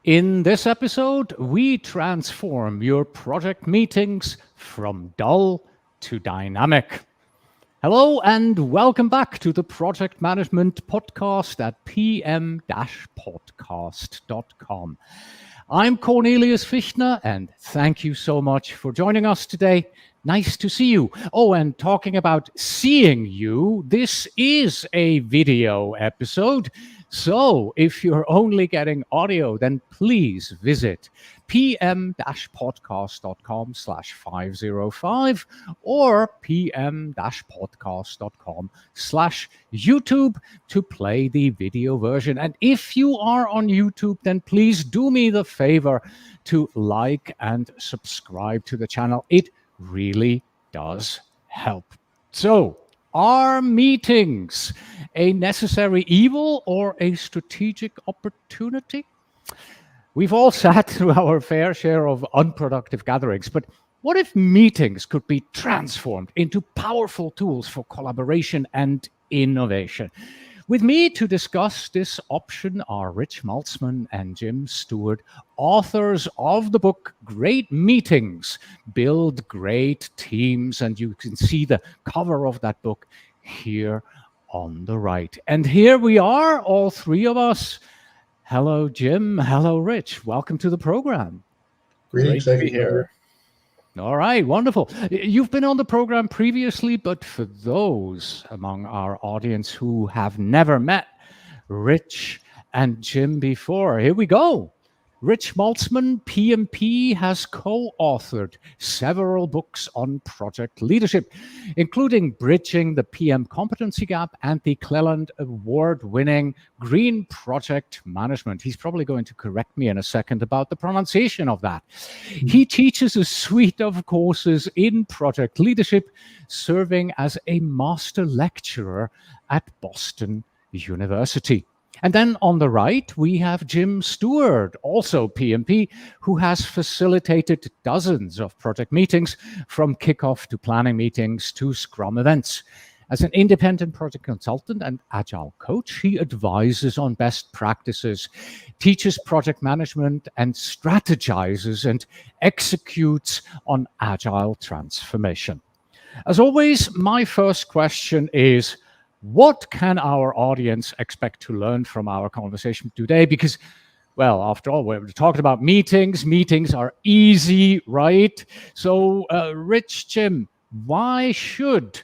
In this episode, we transform your project meetings from dull to dynamic. Hello and welcome back to the Project Management Podcast at pm-podcast.com. I'm Cornelius Fichtner and thank you so much for joining us today. Nice to see you. Oh, and talking about seeing you, this is a video episode. So if you're only getting audio, then please visit pm-podcast.com/505 or pm-podcast.com/YouTube to play the video version. And if you are on YouTube, then please do me the favor to like and subscribe to the channel. It really does help. So, are meetings a necessary evil or a strategic opportunity? We've all sat through our fair share of unproductive gatherings, but what if meetings could be transformed into powerful tools for collaboration and innovation? With me to discuss this option are Rich Maltzman and Jim Stewart, authors of the book Great Meetings, Build Great Teams. And you can see the cover of that book here on the right. And here we are, all three of us. Hello, Jim. Hello, Rich. Welcome to the program. Great to be here. All right, wonderful. You've been on the program previously, but for those among our audience who have never met Rich and Jim before, here we go. Rich Maltzman, PMP, has co-authored several books on project leadership, including Bridging the PM Competency Gap and the Cleland Award-winning Green Project Management. He's probably going to correct me in a second about the pronunciation of that. He teaches a suite of courses in project leadership, serving as a master lecturer at Boston University. And then on the right, we have Jim Stewart, also PMP, who has facilitated dozens of project meetings, from kickoff to planning meetings to Scrum events. As an independent project consultant and agile coach, he advises on best practices, teaches project management, and strategizes and executes on agile transformation. As always, my first question is, what can our audience expect to learn from our conversation today? Because, well, after all, we're talking about meetings. Meetings are easy, right? So, Rich, Jim, why should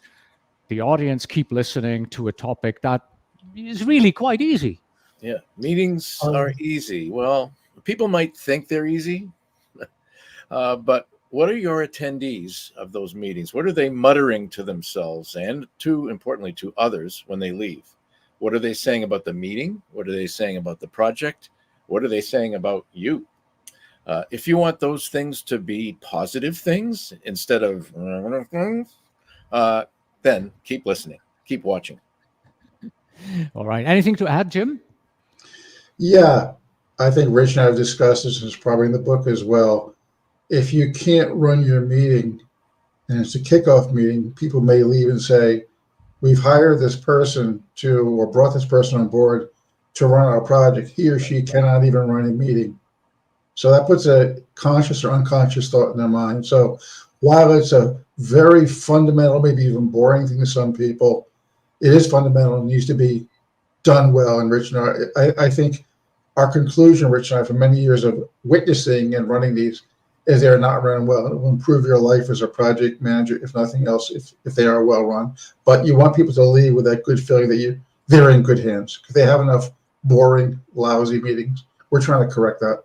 the audience keep listening to a topic that is really quite easy? Yeah, meetings are easy. Well, people might think they're easy, but what are your attendees of those meetings? What are they muttering to themselves and, importantly, to others when they leave? What are they saying about the meeting? What are they saying about the project? What are they saying about you? If you want those things to be positive things instead of then keep listening, keep watching. All right. Anything to add, Jim? Yeah, I think Rich and I have discussed this, and it's probably in the book as well. If you can't run your meeting and it's a kickoff meeting, people may leave and say, we've hired this person or brought this person on board to run our project. He or she cannot even run a meeting. So that puts a conscious or unconscious thought in their mind. So while it's a very fundamental, maybe even boring thing to some people, it is fundamental and needs to be done well. And Rich and I think our conclusion, Rich and I, for many years of witnessing and running these, is they're not run well. It will improve your life as a project manager, if nothing else, if they are well run. But you want people to leave with that good feeling that they're in good hands. Because they have enough boring, lousy meetings. We're trying to correct that.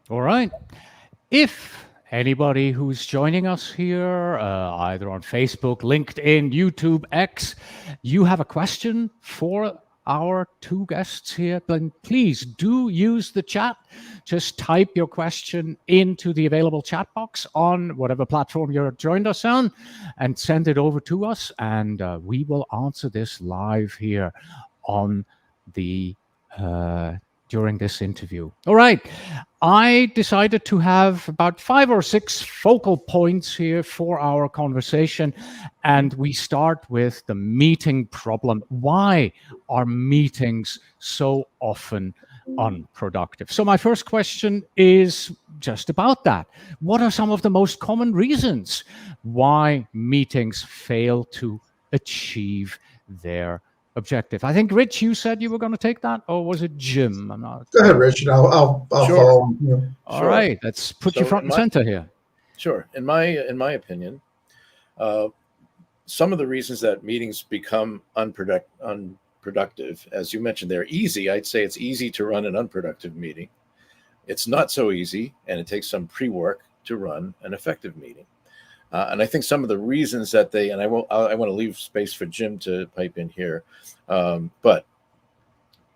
All right. If anybody who's joining us here, either on Facebook, LinkedIn, YouTube, X, you have a question for our two guests here, then please do use the chat. Just type your question into the available chat box on whatever platform you're joined us on and send it over to us, and we will answer this live here on the during this interview. All right. I decided to have about 5 or 6 focal points here for our conversation, and we start with the meeting problem. Why are meetings so often unproductive. So my first question is just about that. What are some of the most common reasons why meetings fail to achieve their objective? I think, Rich, you said you were going to take that, or was it Jim? I'm not. Go ahead, Rich, and I'll Sure. follow you. All Sure. right, let's put you So front and center here. Sure. In my opinion, some of the reasons that meetings become unproductive, as you mentioned, they're easy. I'd say it's easy to run an unproductive meeting. It's not so easy, and it takes some pre-work to run an effective meeting. And I think some of the reasons that they, and I want to leave space for Jim to pipe in here, but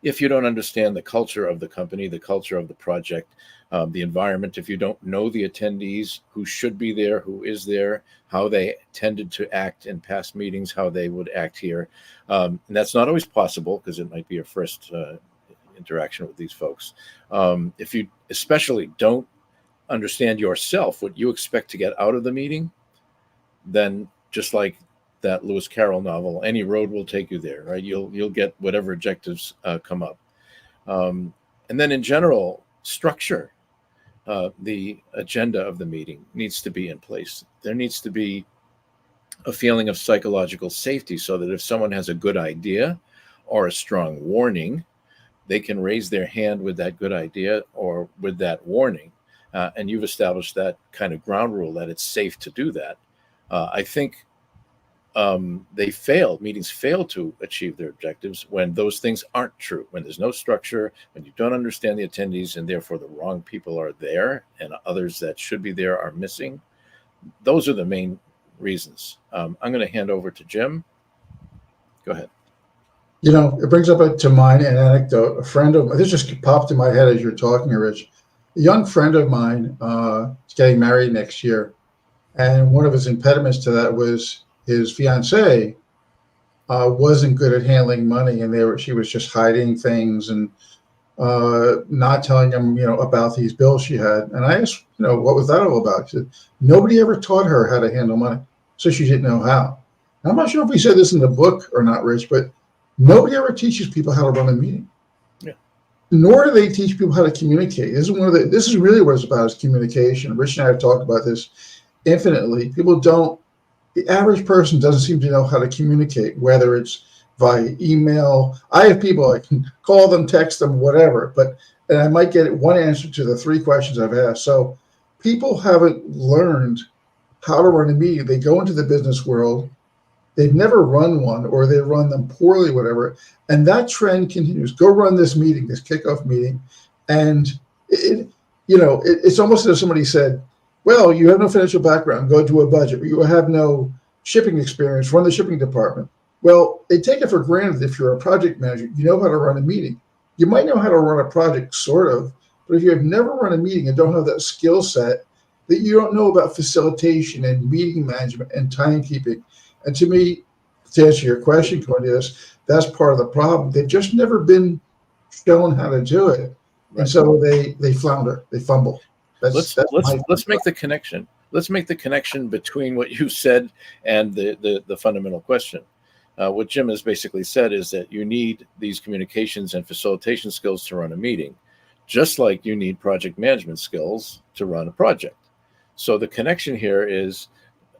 if you don't understand the culture of the company, the culture of the project, the environment, if you don't know the attendees, who should be there, who is there, how they tended to act in past meetings, how they would act here. And that's not always possible because it might be your first interaction with these folks. If you especially don't understand yourself, what you expect to get out of the meeting, then just like that Lewis Carroll novel, any road will take you there, right? You'll get whatever objectives come up. And then in general, structure. The agenda of the meeting needs to be in place. There needs to be a feeling of psychological safety so that if someone has a good idea or a strong warning, they can raise their hand with that good idea or with that warning. And you've established that kind of ground rule that it's safe to do that. I think meetings fail to achieve their objectives when those things aren't true, when there's no structure, when you don't understand the attendees and therefore the wrong people are there and others that should be there are missing. Those are the main reasons. I'm going to hand over to Jim. Go ahead. You know, it brings up to mind an anecdote. A friend of this just popped in my head as you're talking, Rich. A young friend of mine is getting married next year. And one of his impediments to that was his fiancée wasn't good at handling money, and she was just hiding things and not telling him, about these bills she had. And I asked, what was that all about? She said, nobody ever taught her how to handle money, so she didn't know how. And I'm not sure if we said this in the book or not, Rich, but nobody ever teaches people how to run a meeting. Yeah. Nor do they teach people how to communicate. This is really what it's about, is communication. Rich and I have talked about this infinitely. The average person doesn't seem to know how to communicate, whether it's via email. I have people, I can call them, text them, whatever, and I might get one answer to the 3 questions I've asked. So people haven't learned how to run a meeting. They go into the business world, they've never run one, or they run them poorly, whatever, and that trend continues. Go run this meeting, this kickoff meeting, and it's almost as if somebody said, well, you have no financial background, go do a budget. You have no shipping experience, run the shipping department. Well, they take it for granted if you're a project manager, you know how to run a meeting. You might know how to run a project, sort of, but if you have never run a meeting and don't have that skill set, that you don't know about facilitation and meeting management and timekeeping. And to me, to answer your question, Cornelius, that's part of the problem. They've just never been shown how to do it. Right. And so they flounder, they fumble. Let's make the connection. Let's make the connection between what you said and the fundamental question. What Jim has basically said is that you need these communications and facilitation skills to run a meeting, just like you need project management skills to run a project. So the connection here is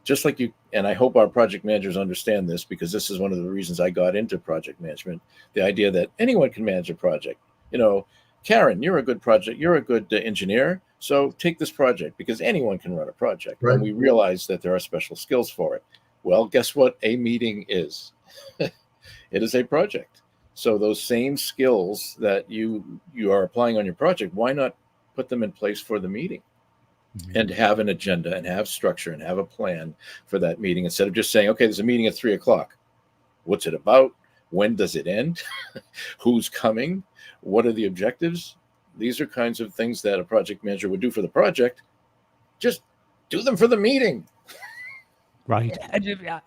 just like you, and I hope our project managers understand this, because this is one of the reasons I got into project management, the idea that anyone can manage a project. Karen, you're a good engineer. So take this project, because anyone can run a project. Right. And we realize that there are special skills for it. Well, guess what a meeting is? It is a project. So those same skills that you are applying on your project, why not put them in place for the meeting? Mm-hmm. And have an agenda and have structure and have a plan for that meeting, instead of just saying, okay, there's a meeting at 3:00. What's it about? When does it end? Who's coming? What are the objectives? These are kinds of things that a project manager would do for the project. Just do them for the meeting. Right.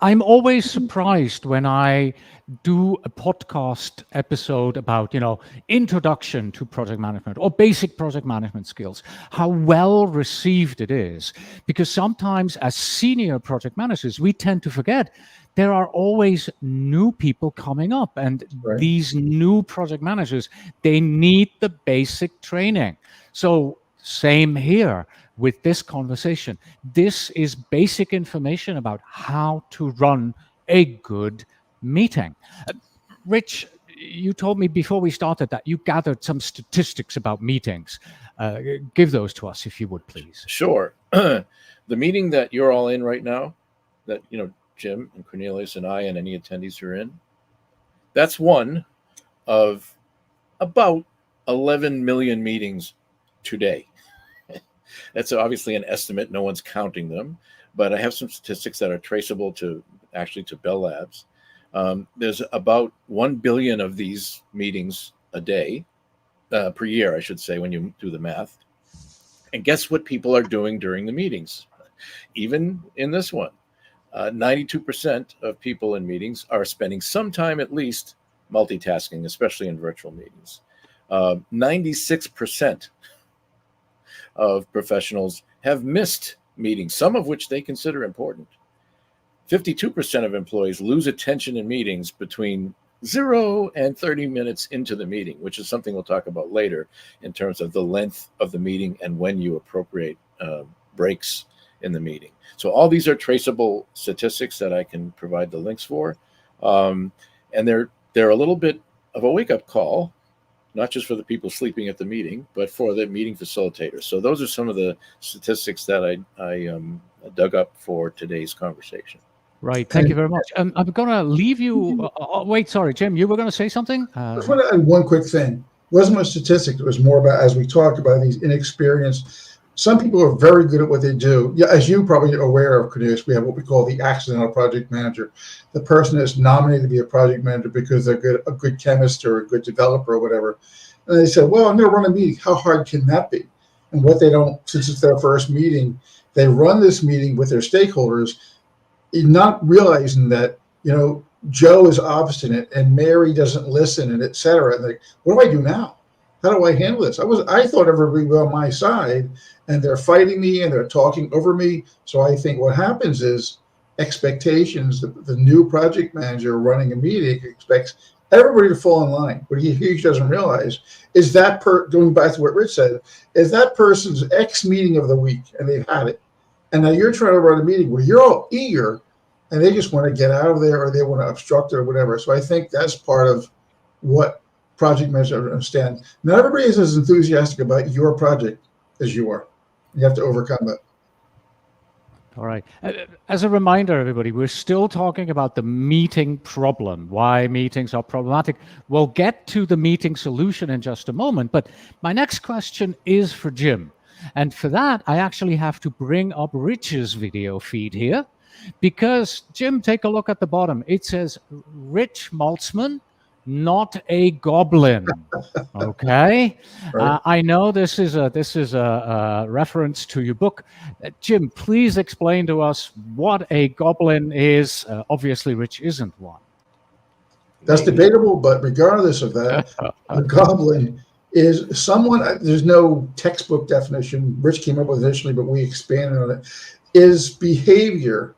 I'm always surprised when I do a podcast episode about, introduction to project management or basic project management skills, how well received it is. Because sometimes as senior project managers, we tend to forget there are always new people coming up, and Right. these new project managers, they need the basic training. So same here with this conversation. This is basic information about how to run a good meeting. Rich, you told me before we started that you gathered some statistics about meetings. Give those to us, if you would, please. Sure. The meeting that you're all in right now, that Jim and Cornelius and I and any attendees are in, that's one of about 11 million meetings today. That's obviously an estimate. No one's counting them, but I have some statistics that are traceable to Bell Labs. There's about 1 billion of these meetings a day, per year, I should say, when you do the math. And guess what people are doing during the meetings? Even in this one, 92% of people in meetings are spending some time at least multitasking, especially in virtual meetings. 96% of professionals have missed meetings, some of which they consider important. 52% of employees lose attention in meetings between 0 and 30 minutes into the meeting, which is something we'll talk about later in terms of the length of the meeting and when you appropriate breaks in the meeting. So all these are traceable statistics that I can provide the links for. And they're a little bit of a wake-up call, not just for the people sleeping at the meeting, but for the meeting facilitators. So those are some of the statistics that I dug up for today's conversation. Right. Thank you very much. I'm going to leave you. Wait, sorry, Jim, you were going to say something? I just want to add one quick thing. It wasn't a statistic. It was more about, as we talked about, these inexperienced. Some people are very good at what they do. Yeah, as you probably are aware of, Cornelius, we have what we call the accidental project manager. The person is nominated to be a project manager because they're a good chemist or a good developer or whatever. And they said, well, I'm going to run a meeting. How hard can that be? And what they don't, since it's their first meeting, they run this meeting with their stakeholders, not realizing that, Joe is obstinate and Mary doesn't listen and et cetera. And like, what do I do now? How do I handle this? I thought everybody was on my side, and they're fighting me and they're talking over me. So I think what happens is expectations. The new project manager running a meeting expects everybody to fall in line. What he doesn't realize is that going back to what Rich said, is that person's X meeting of the week, and they've had it. And now you're trying to run a meeting where you're all eager and they just want to get out of there or they want to obstruct it or whatever. So I think that's part of what project managers understand. Not everybody is as enthusiastic about your project as you are. You have to overcome that. All right. As a reminder, everybody, we're still talking about the meeting problem, why meetings are problematic. We'll get to the meeting solution in just a moment, but my next question is for Jim. And for that, I actually have to bring up Rich's video feed here because, Jim, take a look at the bottom. It says, Rich Maltzman, not a goblin. Okay. Right. I know this is a reference to your book. Jim, please explain to us what a goblin is. Obviously, Rich isn't one. That's debatable, but regardless of that, a goblin is someone, there's no textbook definition, Rich came up with initially, but we expanded on it, is behavior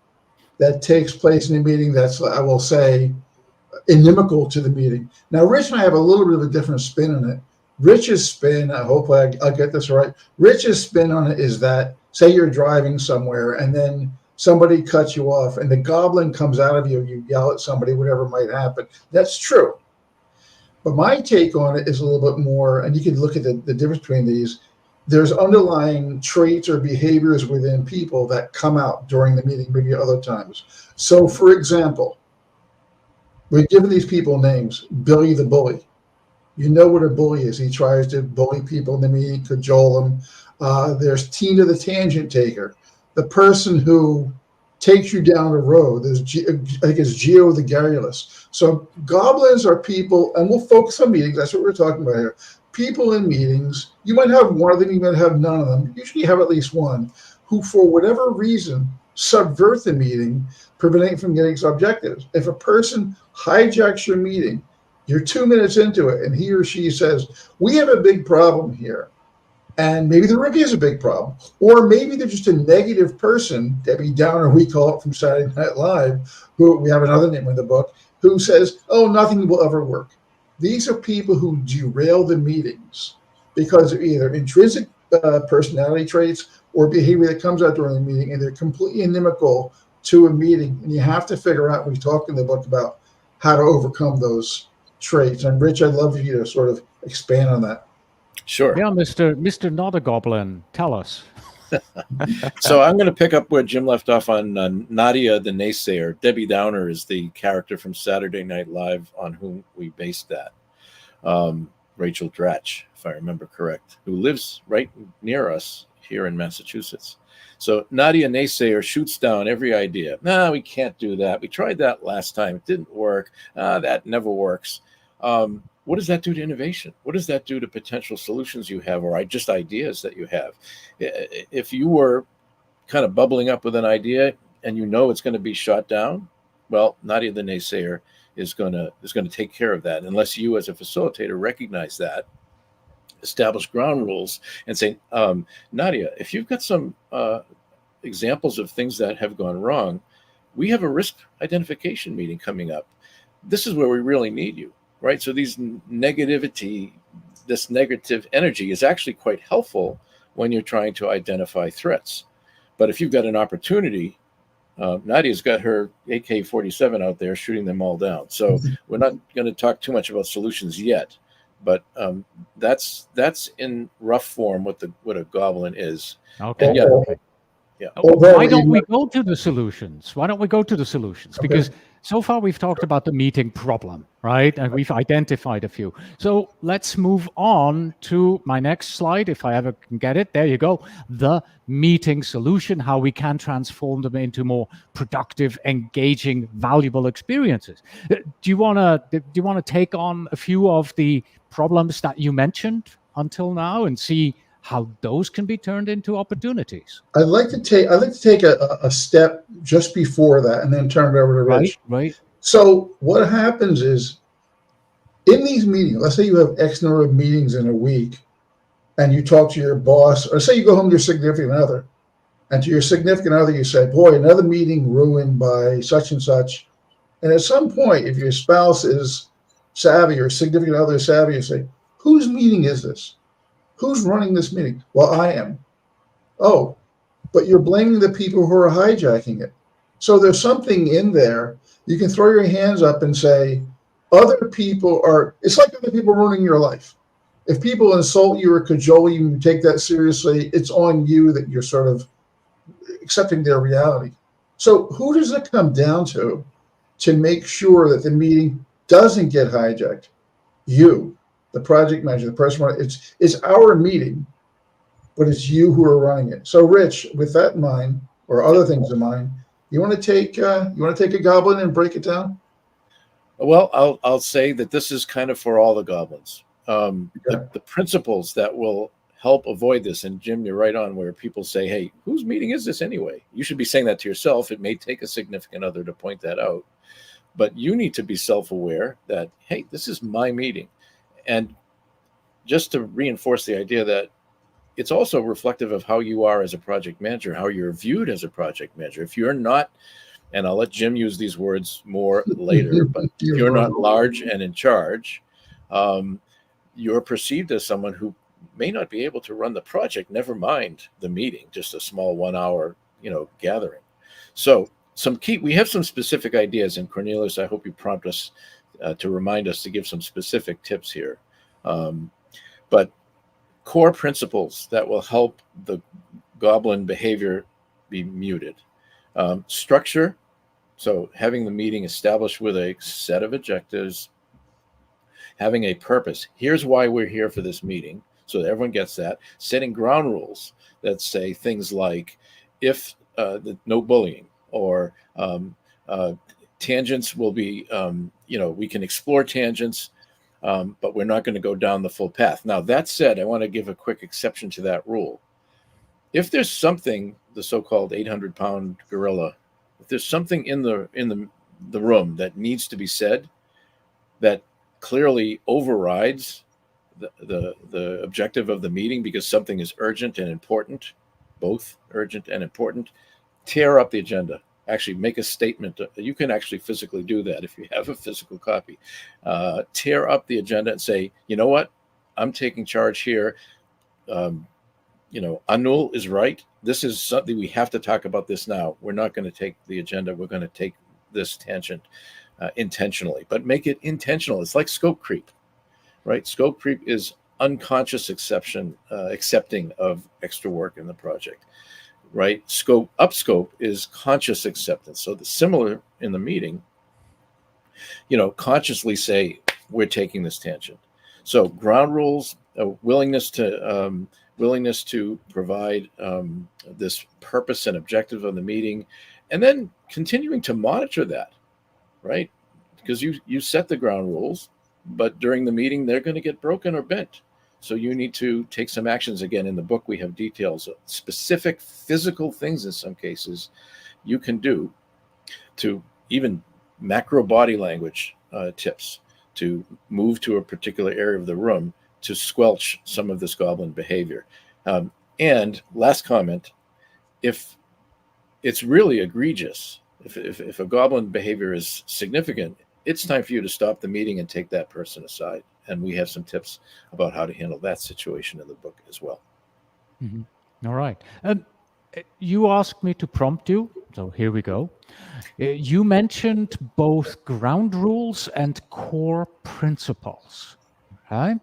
that takes place in a meeting that's, I will say, inimical to the meeting. Now, Rich and I have a little bit of a different spin on it. Rich's spin, hopefully I'll get this right, Rich's spin on it is that, say you're driving somewhere and then somebody cuts you off and the goblin comes out of you, you yell at somebody, whatever might happen. That's true. But my take on it is a little bit more, and you can look at the difference between these. There's underlying traits or behaviors within people that come out during the meeting, maybe other times. So, for example, we've given these people names. Billy the bully. You know what a bully is. He tries to bully people in the meeting, cajole them. There's Tina the tangent taker, the person who takes you down the road. There's, I think it's Geo the garrulous. So goblins are people, and we'll focus on meetings. That's what we're talking about here. People in meetings, you might have one of them, you might have none of them. Usually you have at least one who, for whatever reason, subvert the meeting, preventing it from getting its objectives. If a person hijacks your meeting, you're 2 minutes into it, and he or she says, we have a big problem here. And maybe there really is a big problem. Or maybe they're just a negative person, Debbie Downer, we call it from Saturday Night Live, who we have another name in the book, who says, oh, nothing will ever work. These are people who derail the meetings because of either intrinsic personality traits or behavior that comes out during the meeting, and they're completely inimical to a meeting. And you have to figure out, we talk in the book about how to overcome those traits. And Rich, I'd love for you to sort of expand on that. Sure. Yeah, Mr. Not a Goblin, tell us. So I'm going to pick up where Jim left off on Nadia the Naysayer. Debbie Downer is the character from Saturday Night Live on whom we based that. Rachel Dratch, if I remember correct, who lives right near us here in Massachusetts. So Nadia Naysayer shoots down every idea. No, we can't do that. We tried that last time. It didn't work. That never works. What does that do to innovation? What does that do to potential solutions you have, or just ideas that you have? If you were kind of bubbling up with an idea and you know it's going to be shot down, well, Nadia the Naysayer is going to take care of that, unless you as a facilitator recognize that, establish ground rules, and say, Nadia, if you've got some examples of things that have gone wrong, we have a risk identification meeting coming up. This is where we really need you. Right. So this negative energy is actually quite helpful when you're trying to identify threats. But if you've got an opportunity, Nadia's got her AK-47 out there shooting them all down. So we're not going to talk too much about solutions yet. But that's in rough form what a goblin is. Okay. And yeah. Why don't we go to the solutions? Okay. Because so far we've talked about the meeting problem, right? And we've identified a few. So let's move on to my next slide, if I ever can get it. There you go. The meeting solution, how we can transform them into more productive, engaging, valuable experiences. Do you want to take on a few of the problems that you mentioned until now and see how those can be turned into opportunities? I'd like to take a step just before that and then turn it over to Rich. Right. So what happens is, in these meetings, let's say you have X number of meetings in a week, and you talk to your boss, or say you go home to your significant other, and to your significant other you say, boy, another meeting ruined by such and such. And at some point, if your spouse is savvy or significant other is savvy, you say, whose meeting is this? Who's running this meeting? Well, I am. Oh, but you're blaming the people who are hijacking it. So there's something in there. You can throw your hands up and say, it's like other people ruining your life. If people insult you or cajole you and you take that seriously, it's on you that you're sort of accepting their reality. So who does it come down to make sure that the meeting doesn't get hijacked? You, the project manager, the person running it's our meeting, but it's you who are running it. So, Rich, with that in mind, or other things in mind, you want to take a goblin and break it down? Well, I'll say that this is kind of for all the goblins. The principles that will help avoid this, and Jim, you're right on, where people say, hey, whose meeting is this anyway? You should be saying that to yourself. It may take a significant other to point that out, but you need to be self-aware that, hey, this is my meeting. And just to reinforce the idea that it's also reflective of how you are as a project manager, how you're viewed as a project manager. If you're not, and I'll let Jim use these words more later, but if you're not large and in charge, you're perceived as someone who may not be able to run the project, never mind the meeting, just a small 1 hour, gathering. So we have some specific ideas, and Cornelius, I hope you prompt us to remind us to give some specific tips here. But core principles that will help the goblin behavior be muted. Structure, so having the meeting established with a set of objectives, having a purpose. Here's why we're here for this meeting, so that everyone gets that. Setting ground rules that say things like, if no bullying, or tangents will be, we can explore tangents, but we're not going to go down the full path. Now, that said, I want to give a quick exception to that rule. If there's something, the so-called 800-pound gorilla, if there's something in the room that needs to be said, that clearly overrides the objective of the meeting because something is urgent and important, both urgent and important, tear up the agenda. Actually make a statement. You can actually physically do that if you have a physical copy. Tear up the agenda and say, you know what? I'm taking charge here. Anul is right. This is something we have to talk about this now. We're not going to take the agenda. We're going to take this tangent intentionally, but make it intentional. It's like scope creep, right? Scope creep is unconscious accepting of extra work in the project, right? Upscope is conscious acceptance. So the similar in the meeting, consciously say, we're taking this tangent. So ground rules, willingness to provide this purpose and objective of the meeting, and then continuing to monitor that, right? Because you set the ground rules, but during the meeting, they're going to get broken or bent. So you need to take some actions. Again, in the book, we have details of specific physical things in some cases you can do, to even macro body language tips to move to a particular area of the room to squelch some of this goblin behavior. And last comment, if it's really egregious, if a goblin behavior is significant, it's time for you to stop the meeting and take that person aside. And we have some tips about how to handle that situation in the book as well. Mm-hmm. All right. You asked me to prompt you, so here we go. You mentioned both ground rules and core principles. Okay.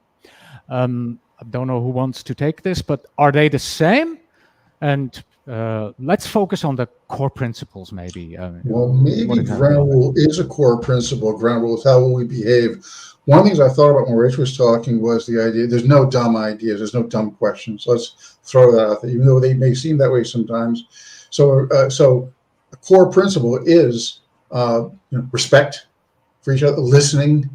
I don't know who wants to take this, but are they the same? And let's focus on the core principles, maybe. Well, maybe ground rule is a core principle. Ground rule is how will we behave. One of the things I thought about when Rich was talking was the idea there's no dumb ideas, there's no dumb questions. Let's throw that out there, even though they may seem that way sometimes. So a core principle is respect for each other, listening.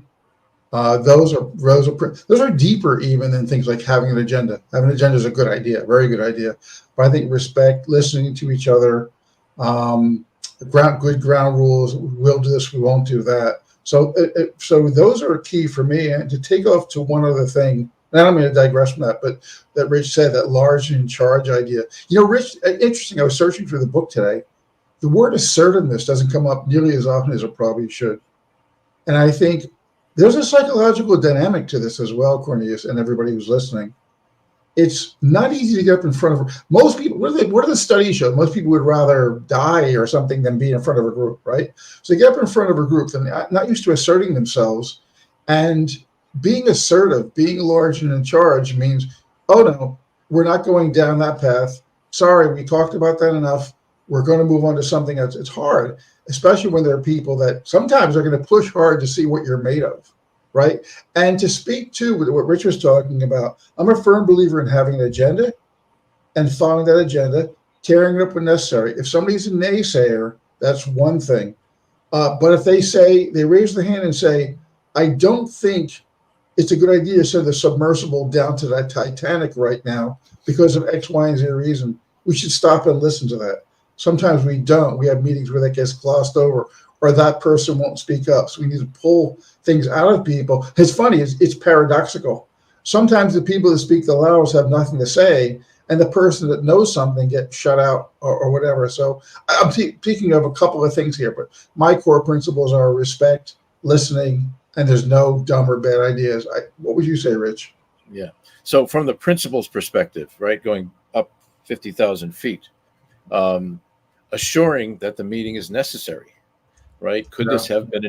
Those are deeper even than things like having an agenda. Having an agenda is a good idea, very good idea. But I think respect, listening to each other, good ground rules. We'll do this, we won't do that. So those are key for me. And to take off to one other thing, and I'm going to digress from that, but that Rich said, that large and in charge idea. Rich, interesting. I was searching through the book today. The word assertiveness doesn't come up nearly as often as it probably should. And I think there's a psychological dynamic to this as well, Cornelius, and everybody who's listening. It's not easy to get up in front of most people. What do the studies show? Most people would rather die or something than be in front of a group, right? So they get up in front of a group, they're not used to asserting themselves. And being assertive, being large and in charge means, oh no, we're not going down that path. Sorry, we talked about that enough. We're going to move on to something else. It's hard, especially when there are people that sometimes are going to push hard to see what you're made of, right? And to speak to what Rich was talking about, I'm a firm believer in having an agenda and following that agenda, tearing it up when necessary. If somebody's a naysayer, that's one thing. But if they raise their hand and say, I don't think it's a good idea to send the submersible down to that Titanic right now because of X, Y, and Z reason, we should stop and listen to that. Sometimes we don't. We have meetings where that gets glossed over, or that person won't speak up. So we need to pull things out of people. It's funny. It's paradoxical. Sometimes the people that speak the loudest have nothing to say, and the person that knows something gets shut out or whatever. So I'm speaking of a couple of things here, but my core principles are respect, listening, and there's no dumb or bad ideas. What would you say, Rich? Yeah. So from the principles perspective, right, going up 50,000 feet, assuring that the meeting is necessary, right? Could this have been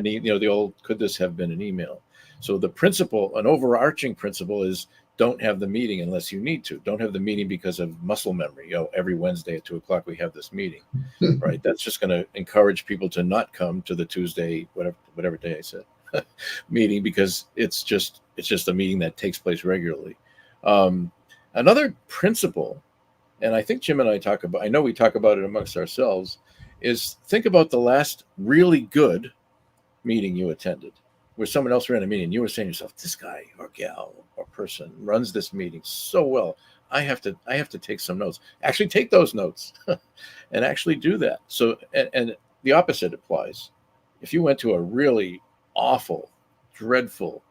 could this have been an email? So the principle, an overarching principle, is don't have the meeting unless you need to. Don't have the meeting because of muscle memory. Every Wednesday at 2:00 we have this meeting, right? That's just going to encourage people to not come to the Tuesday, whatever day I said, meeting, because it's just a meeting that takes place regularly. Another principle, and I think Jim and I we talk about it amongst ourselves, is think about the last really good meeting you attended, where someone else ran a meeting. You were saying to yourself, this guy or gal or person runs this meeting so well. I have to take some notes. Actually take those notes and actually do that. So, and the opposite applies. If you went to a really awful, dreadful,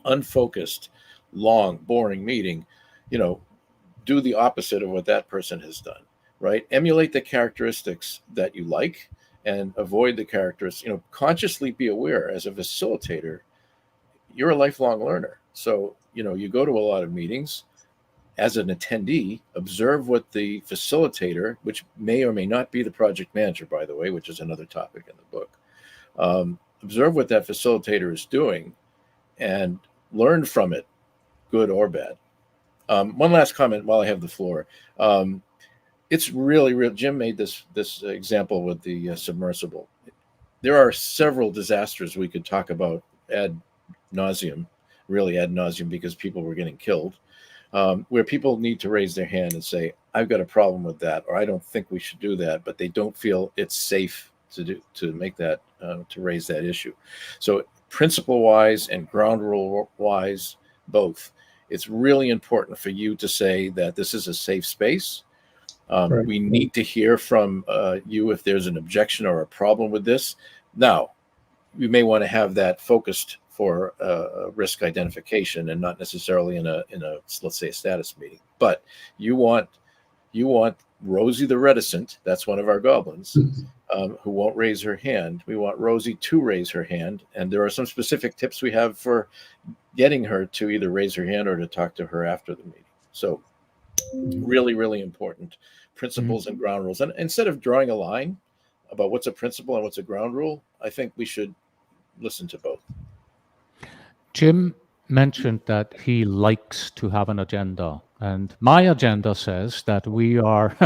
unfocused, long, boring meeting, do the opposite of what that person has done, right? Emulate the characteristics that you like and avoid the characteristics, consciously be aware as a facilitator, you're a lifelong learner. So, you go to a lot of meetings as an attendee, observe what the facilitator, which may or may not be the project manager, by the way, which is another topic in the book, observe what that facilitator is doing and learn from it, good or bad. One last comment while I have the floor. It's really real. Jim made this example with the submersible. There are several disasters we could talk about ad nauseum, because people were getting killed, where people need to raise their hand and say, I've got a problem with that, or I don't think we should do that, but they don't feel it's safe to make that, to raise that issue. So principle wise and ground rule wise, both. It's really important for you to say that this is a safe space. Right. We need to hear from you if there's an objection or a problem with this. Now, you may want to have that focused for risk identification and not necessarily in a let's say a status meeting. But you want Rosie the reticent, that's one of our goblins, who won't raise her hand. We want Rosie to raise her hand, and there are some specific tips we have for getting her to either raise her hand or to talk to her after the meeting. So really, really important principles and ground rules. And instead of drawing a line about what's a principle and what's a ground rule, I think we should listen to both. Jim mentioned that he likes to have an agenda. And my agenda says that we are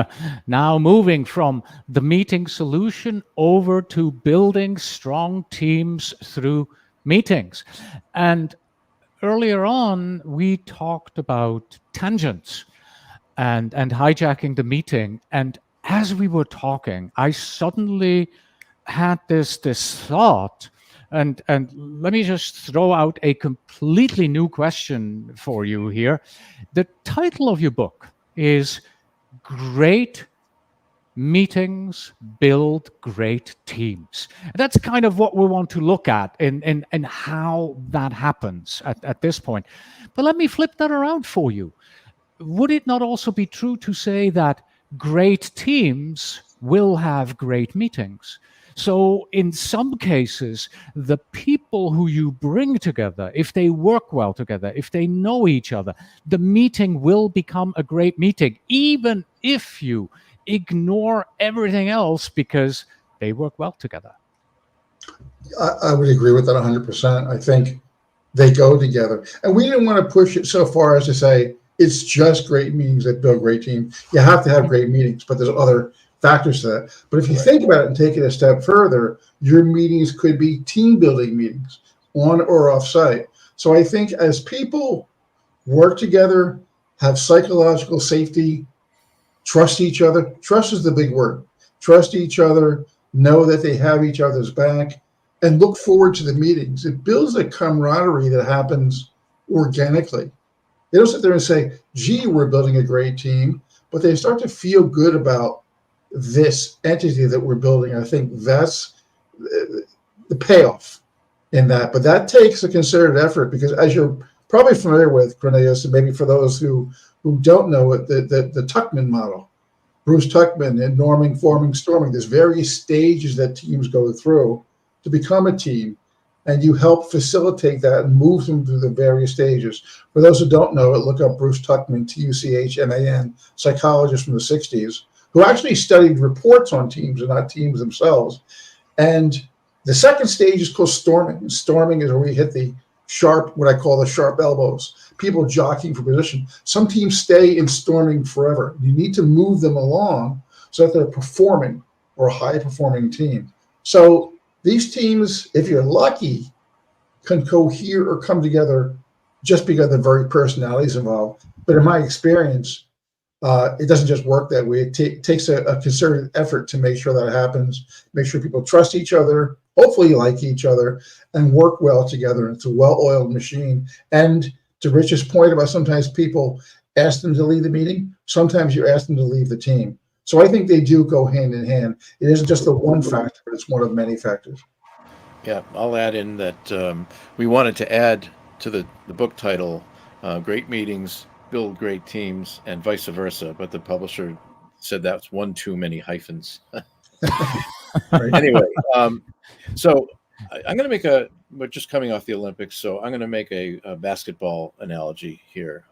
now moving from the meeting solution over to building strong teams through meetings. And earlier on, we talked about tangents and hijacking the meeting. And as we were talking, I suddenly had this thought. And let me just throw out a completely new question for you here. The title of your book is Great Meetings Build Great Teams. And that's kind of what we want to look at and how that happens at this point. But let me flip that around for you. Would it not also be true to say that great teams will have great meetings? So in some cases, the people who you bring together, if they work well together, if they know each other, the meeting will become a great meeting, even if you ignore everything else because they work well together. I would agree with that 100%. I think they go together. And we didn't want to push it so far as to say it's just great meetings that build great teams. You have to have great meetings, but there's other factors to that. But if you think about it and take it a step further, your meetings could be team building meetings on or off site. So I think as people work together, have psychological safety, trust each other. Trust is the big word. Trust each other, know that they have each other's back, and look forward to the meetings. It builds a camaraderie that happens organically. They don't sit there and say, gee, we're building a great team, but they start to feel good about this entity that we're building. I think that's the payoff in that. But that takes a concerted effort because, as you're probably familiar with, Cornelius, and maybe for those who don't know it, the Tuckman model, Bruce Tuckman and norming, forming, storming, there's various stages that teams go through to become a team. And you help facilitate that and move them through the various stages. For those who don't know it, look up Bruce Tuckman, Tuchman, psychologist from the 60s, who actually studied reports on teams and not teams themselves. And the second stage is called storming. And storming is where we hit the sharp, what I call the sharp elbows, people jockeying for position. Some teams stay in storming forever. You need to move them along so that they're performing or a high-performing team. So these teams, if you're lucky, can cohere or come together just because the very personalities involved. But in my experience, it doesn't just work that way. It takes a concerted effort to make sure that happens, make sure people trust each other, hopefully like each other, and work well together. It's a well-oiled machine. And to Rich's point about sometimes people ask them to leave the meeting, sometimes you ask them to leave the team. So I think they do go hand in hand. It isn't just the one factor, but it's one of many factors. Yeah, I'll add in that we wanted to add to the book title Great meetings build great teams, and vice versa. But the publisher said that's one too many hyphens. Right. Anyway, so I'm going to make we're just coming off the Olympics, so I'm going to make a basketball analogy here.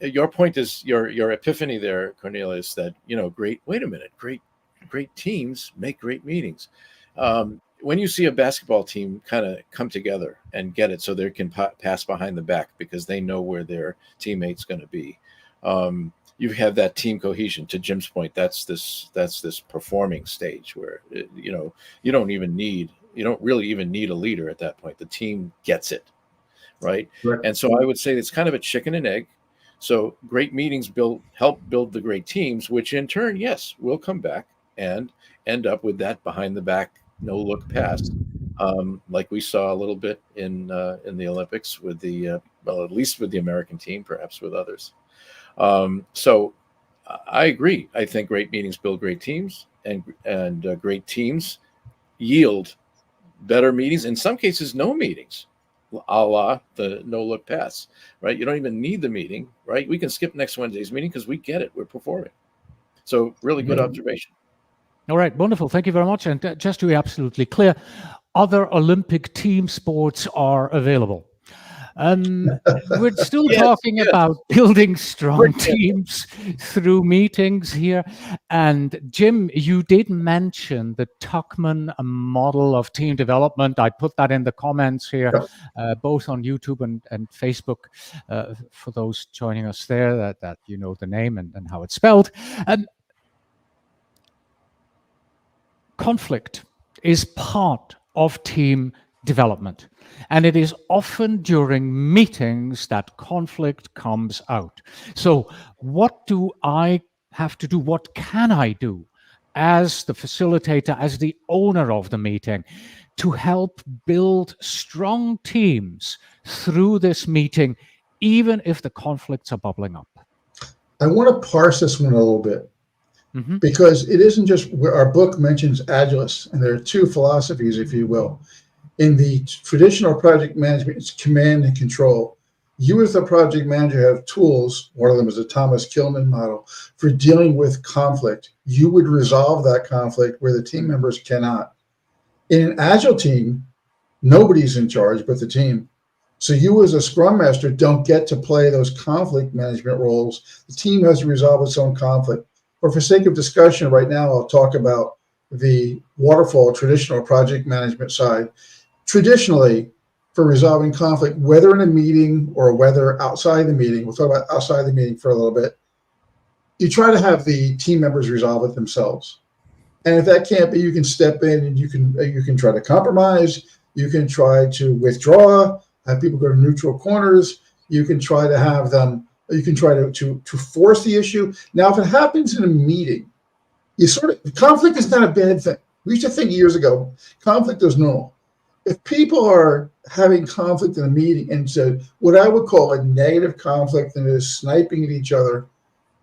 Your point is your epiphany there, Cornelius, that, wait a minute, great teams make great meetings. When you see a basketball team kind of come together and get it so they can pass behind the back because they know where their teammate's going to be, you have that team cohesion. To Jim's point, that's this performing stage where you don't really even need a leader at that point. The team gets it, right? And so I would say it's kind of a chicken and egg. So great meetings help build the great teams, which in turn, yes, will come back and end up with that behind the back no look pass, like we saw a little bit in the Olympics with at least with the American team, perhaps with others. So I agree. I think great meetings build great teams, and great teams yield better meetings. In some cases, no meetings, a la the no look pass. Right? You don't even need the meeting. Right? We can skip next Wednesday's meeting because we get it. We're performing. So really good observation. All right, wonderful. Thank you very much. And just to be absolutely clear, other Olympic team sports are available. We're still talking about building strong teams through meetings here. And Jim, you did mention the Tuckman model of team development. I put that in the comments here, both on YouTube and Facebook, for those joining us there, that you know the name and how it's spelled. Conflict is part of team development, and it is often during meetings that conflict comes out. So what do I have to do? What can I do as the facilitator, as the owner of the meeting, to help build strong teams through this meeting, even if the conflicts are bubbling up? I want to parse this one a little bit. Because it isn't just where our book mentions Agilis, and there are two philosophies, if you will. In the traditional project management, it's command and control. You as the project manager have tools, one of them is a Thomas Kilmann model, for dealing with conflict. You would resolve that conflict where the team members cannot. In an agile team, nobody's in charge but the team. So you as a scrum master don't get to play those conflict management roles. The team has to resolve its own conflict. But for sake of discussion right now, I'll talk about the waterfall traditional project management side. Traditionally, for resolving conflict, whether in a meeting or whether outside the meeting, we'll talk about outside the meeting for a little bit, you try to have the team members resolve it themselves. And if that can't be, you can step in and you can try to compromise, you can try to withdraw, have people go to neutral corners, you can try to have them, you can try to force the issue. Now, if it happens in a meeting, conflict is not a bad thing. We used to think years ago, conflict is normal. If people are having conflict in a meeting and said what I would call a negative conflict and is sniping at each other,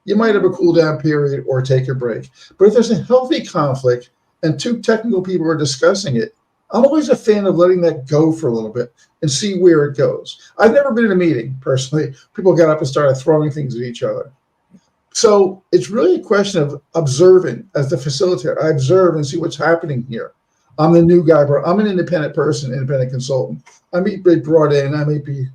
you might have a cool down period or take a break. But if there's a healthy conflict and two technical people are discussing it, I'm always a fan of letting that go for a little bit and see where it goes. I've never been in a meeting, personally. People got up and started throwing things at each other. So it's really a question of observing as the facilitator. I observe and see what's happening here. I'm the new guy, but I'm an independent person, independent consultant. I may be brought in. I may be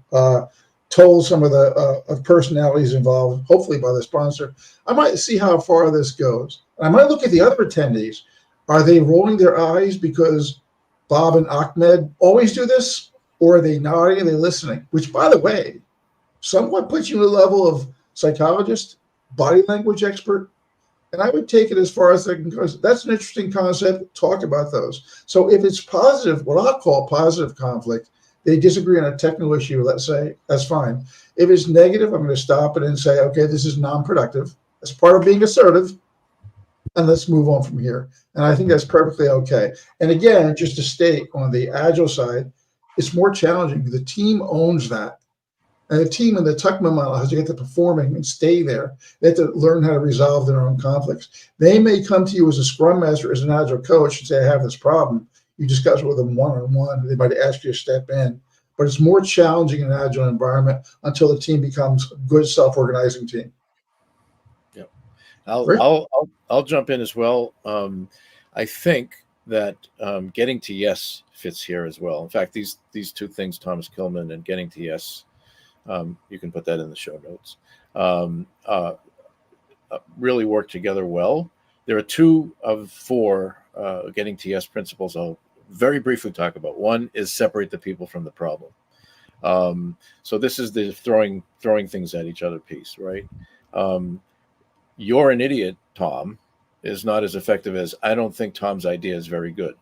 told some of the personalities involved, hopefully by the sponsor. I might see how far this goes. I might look at the other attendees. Are they rolling their eyes because Bob and Ahmed always do this? Or are they nodding? Are they listening? Which, by the way, somewhat puts you at a level of psychologist, body language expert. And I would take it as far as that's an interesting concept. Talk about those. So if it's positive, what I'll call positive conflict, they disagree on a technical issue, let's say, that's fine. If it's negative, I'm going to stop it and say, okay, this is non-productive. That's part of being assertive. And let's move on from here. And I think that's perfectly okay. And again, just to state on the agile side, it's more challenging. The team owns that. And the team in the Tuckman model has to get to performing and stay there. They have to learn how to resolve their own conflicts. They may come to you as a scrum master, as an agile coach, and say, I have this problem. You discuss it with them one-on-one. They might ask you to step in. but it's more challenging in an agile environment until the team becomes a good self-organizing team. Yeah, Right? I'll jump in as well. I think that getting to yes fits here as well. In fact, these two things, Thomas Kilman and getting to yes, you can put that in the show notes. Really work together well. There are 2 of 4 getting to yes principles I'll very briefly talk about. One is separate the people from the problem. So this is the throwing things at each other piece, right? You're an idiot, Tom, is not as effective as I don't think Tom's idea is very good,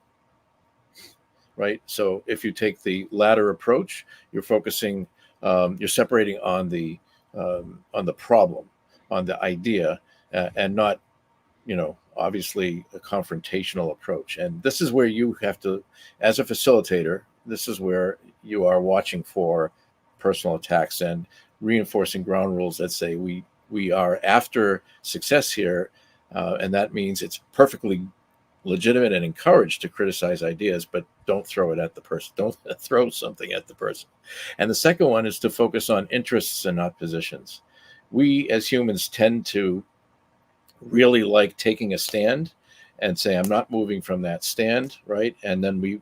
right? So if you take the latter approach, you're focusing, you're separating on the problem, on the idea, and not, obviously a confrontational approach. And this is where you have to, as a facilitator, this is where you are watching for personal attacks and reinforcing ground rules that say we are after success here, and that means it's perfectly legitimate and encouraged to criticize ideas, but don't throw it at the person. Don't throw something at the person. And the second one is to focus on interests and not positions. We as humans tend to really like taking a stand and say, I'm not moving from that stand, right? And then we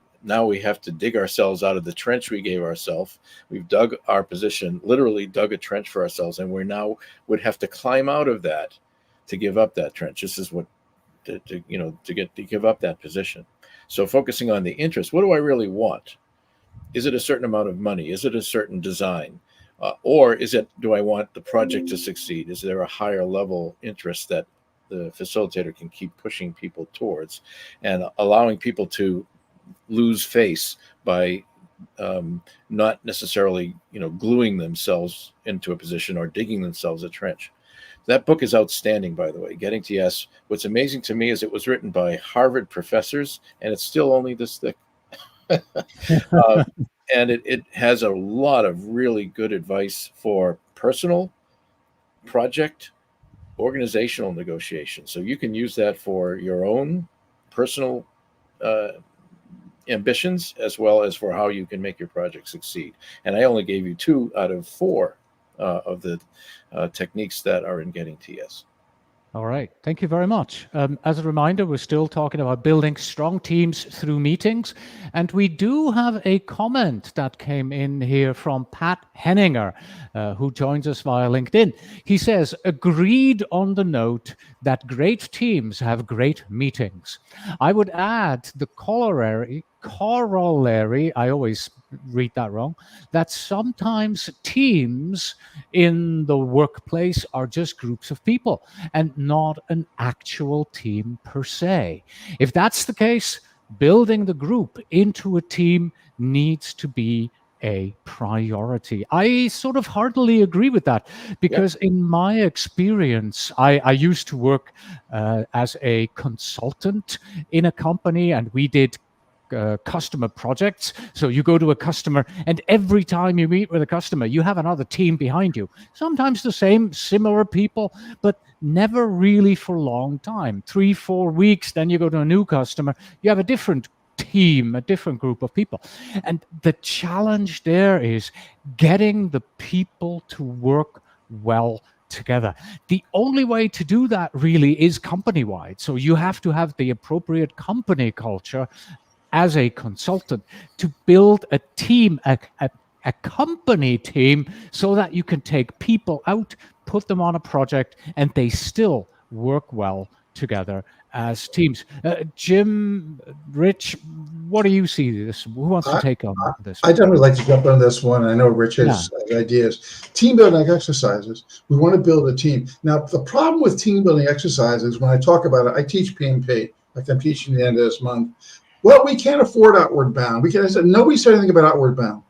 have to dig ourselves out of the trench we gave ourselves. We've dug our position, literally dug a trench for ourselves, and we now would have to climb out of that to give up that trench. This is what to give up that position. So focusing on the interest, what do I really want? Is it a certain amount of money? Is it a certain design? Or do I want the project to succeed? Is there a higher level interest that the facilitator can keep pushing people towards and allowing people to lose face by not necessarily, gluing themselves into a position or digging themselves a trench. That book is outstanding, by the way, Getting to Yes. What's amazing to me is it was written by Harvard professors, and it's still only this thick. And it has a lot of really good advice for personal, project, organizational negotiation. So you can use that for your own personal ambitions as well as for how you can make your project succeed. And I only gave you 2 out of 4 of the techniques that are in Getting to Yes. All right. Thank you very much. As a reminder, we're still talking about building strong teams through meetings. And we do have a comment that came in here from Pat Henninger, who joins us via LinkedIn. He says, agreed on the note that great teams have great meetings. I would add the corollary, I always read that wrong, that sometimes teams in the workplace are just groups of people and not an actual team per se. If that's the case, building the group into a team needs to be a priority. I sort of heartily agree with that because in my experience, I used to work as a consultant in a company, and we did customer projects. So you go to a customer, and every time you meet with a customer, you have another team behind you. Sometimes the same, similar people, but never really for a long time. 3-4 weeks, then you go to a new customer, you have a different team, a different group of people. And the challenge there is getting the people to work well together. The only way to do that really is company-wide. So you have to have the appropriate company culture as a consultant to build a team, a company team, so that you can take people out, put them on a project, and they still work well together as teams. Jim, Rich, what do you see this? Who wants to take on this? I definitely like to jump on this one. I know Rich has ideas. Team building exercises. We want to build a team. Now, the problem with team building exercises, when I talk about it, I teach PMP, like I'm teaching the end of this month. Well, we can't afford outward bound. Nobody said anything about outward bound.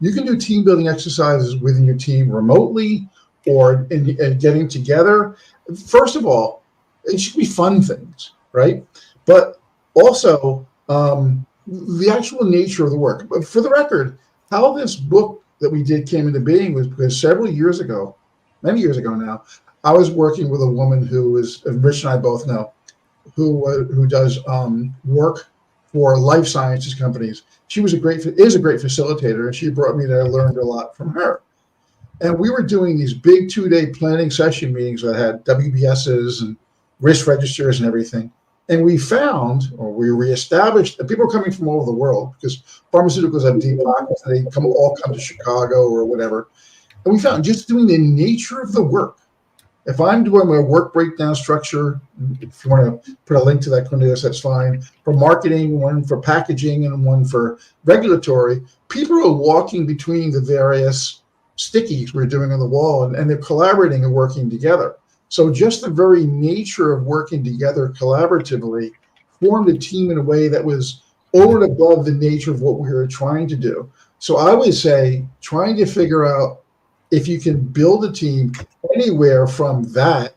You can do team building exercises within your team remotely or in getting together. First of all, it should be fun things, right? But also the actual nature of the work. But for the record, how this book that we did came into being was because several years ago, many years ago now, I was working with a woman who is, Rich and I both know, who does work for life sciences companies. She is a great facilitator, and she brought me there. I learned a lot from her. And we were doing these big 2-day planning session meetings that had WBSs and risk registers and everything. And we found, or we reestablished, and people were coming from all over the world because pharmaceuticals have deep pockets. And they all come to Chicago or whatever. And we found just doing the nature of the work. If I'm doing my work breakdown structure, if you want to put a link to that, Cornelius, that's fine. For marketing, one for packaging, and one for regulatory, people are walking between the various stickies we're doing on the wall, and they're collaborating and working together. So just the very nature of working together collaboratively formed a team in a way that was over and above the nature of what we were trying to do. So I would say trying to figure out if you can build a team anywhere from that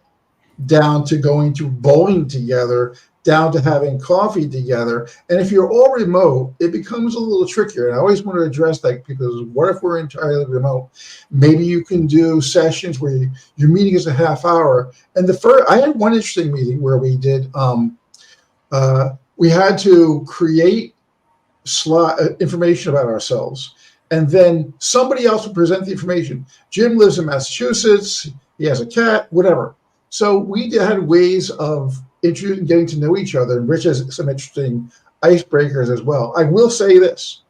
down to going to bowling together, down to having coffee together. And if you're all remote, it becomes a little trickier. And I always want to address that, because what if we're entirely remote? Maybe you can do sessions where your meeting is a half hour. And I had one interesting meeting where we did, we had to create information about ourselves. And then somebody else would present the information. Jim lives in Massachusetts. He has a cat, whatever. So we had ways of getting to know each other. And Rich has some interesting icebreakers as well. I will say this.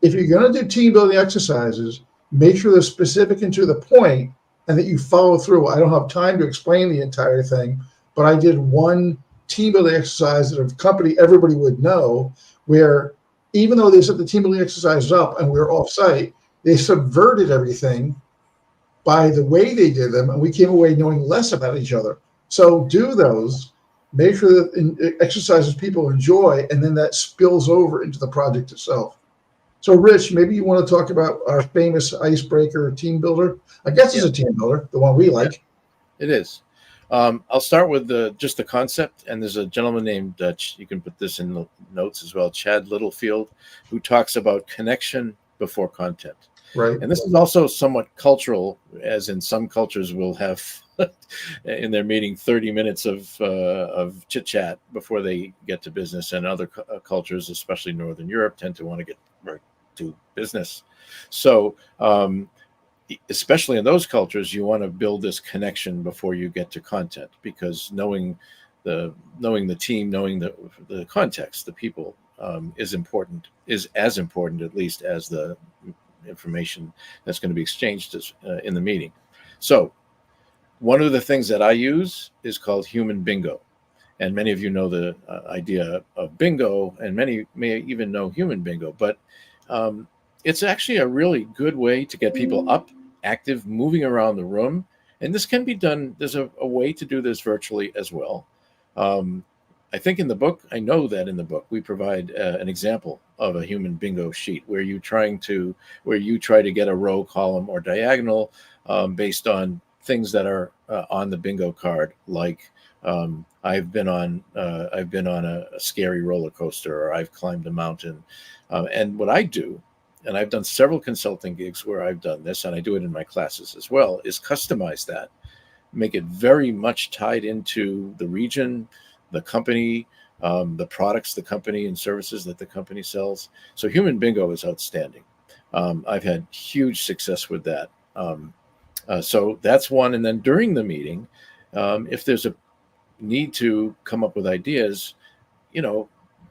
If you're going to do team building exercises, make sure they're specific and to the point and that you follow through. I don't have time to explain the entire thing, but I did one team building exercise that a company everybody would know, where even though they set the team building exercises up and we were off site, they subverted everything by the way they did them, and we came away knowing less about each other. So do those, make sure that exercises people enjoy, and then that spills over into the project itself. So Rich, maybe you want to talk about our famous icebreaker team builder. I guess it's a team builder, the one we like. Yeah, it is. I'll start with just the concept, and there's a gentleman named, you can put this in the notes as well, Chad Littlefield, who talks about connection before content. Right. And this is also somewhat cultural, as in some cultures will have in their meeting 30 minutes of chit chat before they get to business, and other cultures, especially Northern Europe, tend to want to get right to business. So especially in those cultures, you want to build this connection before you get to content, because knowing the team, knowing the context, the people, is as important at least as the information that's going to be exchanged in the meeting. So one of the things that I use is called human bingo. And many of you know the idea of bingo, and many may even know human bingo, but it's actually a really good way to get people up, active, moving around the room. And this can be done, there's a way to do this virtually as well. I think in the book, I know that in the book, we provide an example of a human bingo sheet where you try to get a row, column, or diagonal based on things that are on the bingo card, like I've been on a scary roller coaster, or I've climbed a mountain. And what I do, and I've done several consulting gigs where I've done this, and I do it in my classes as well, is customize that, make it very much tied into the region, the company, the products, the company and services that the company sells. So human bingo is outstanding. I've had huge success with that. So that's one. And then during the meeting, if there's a need to come up with ideas,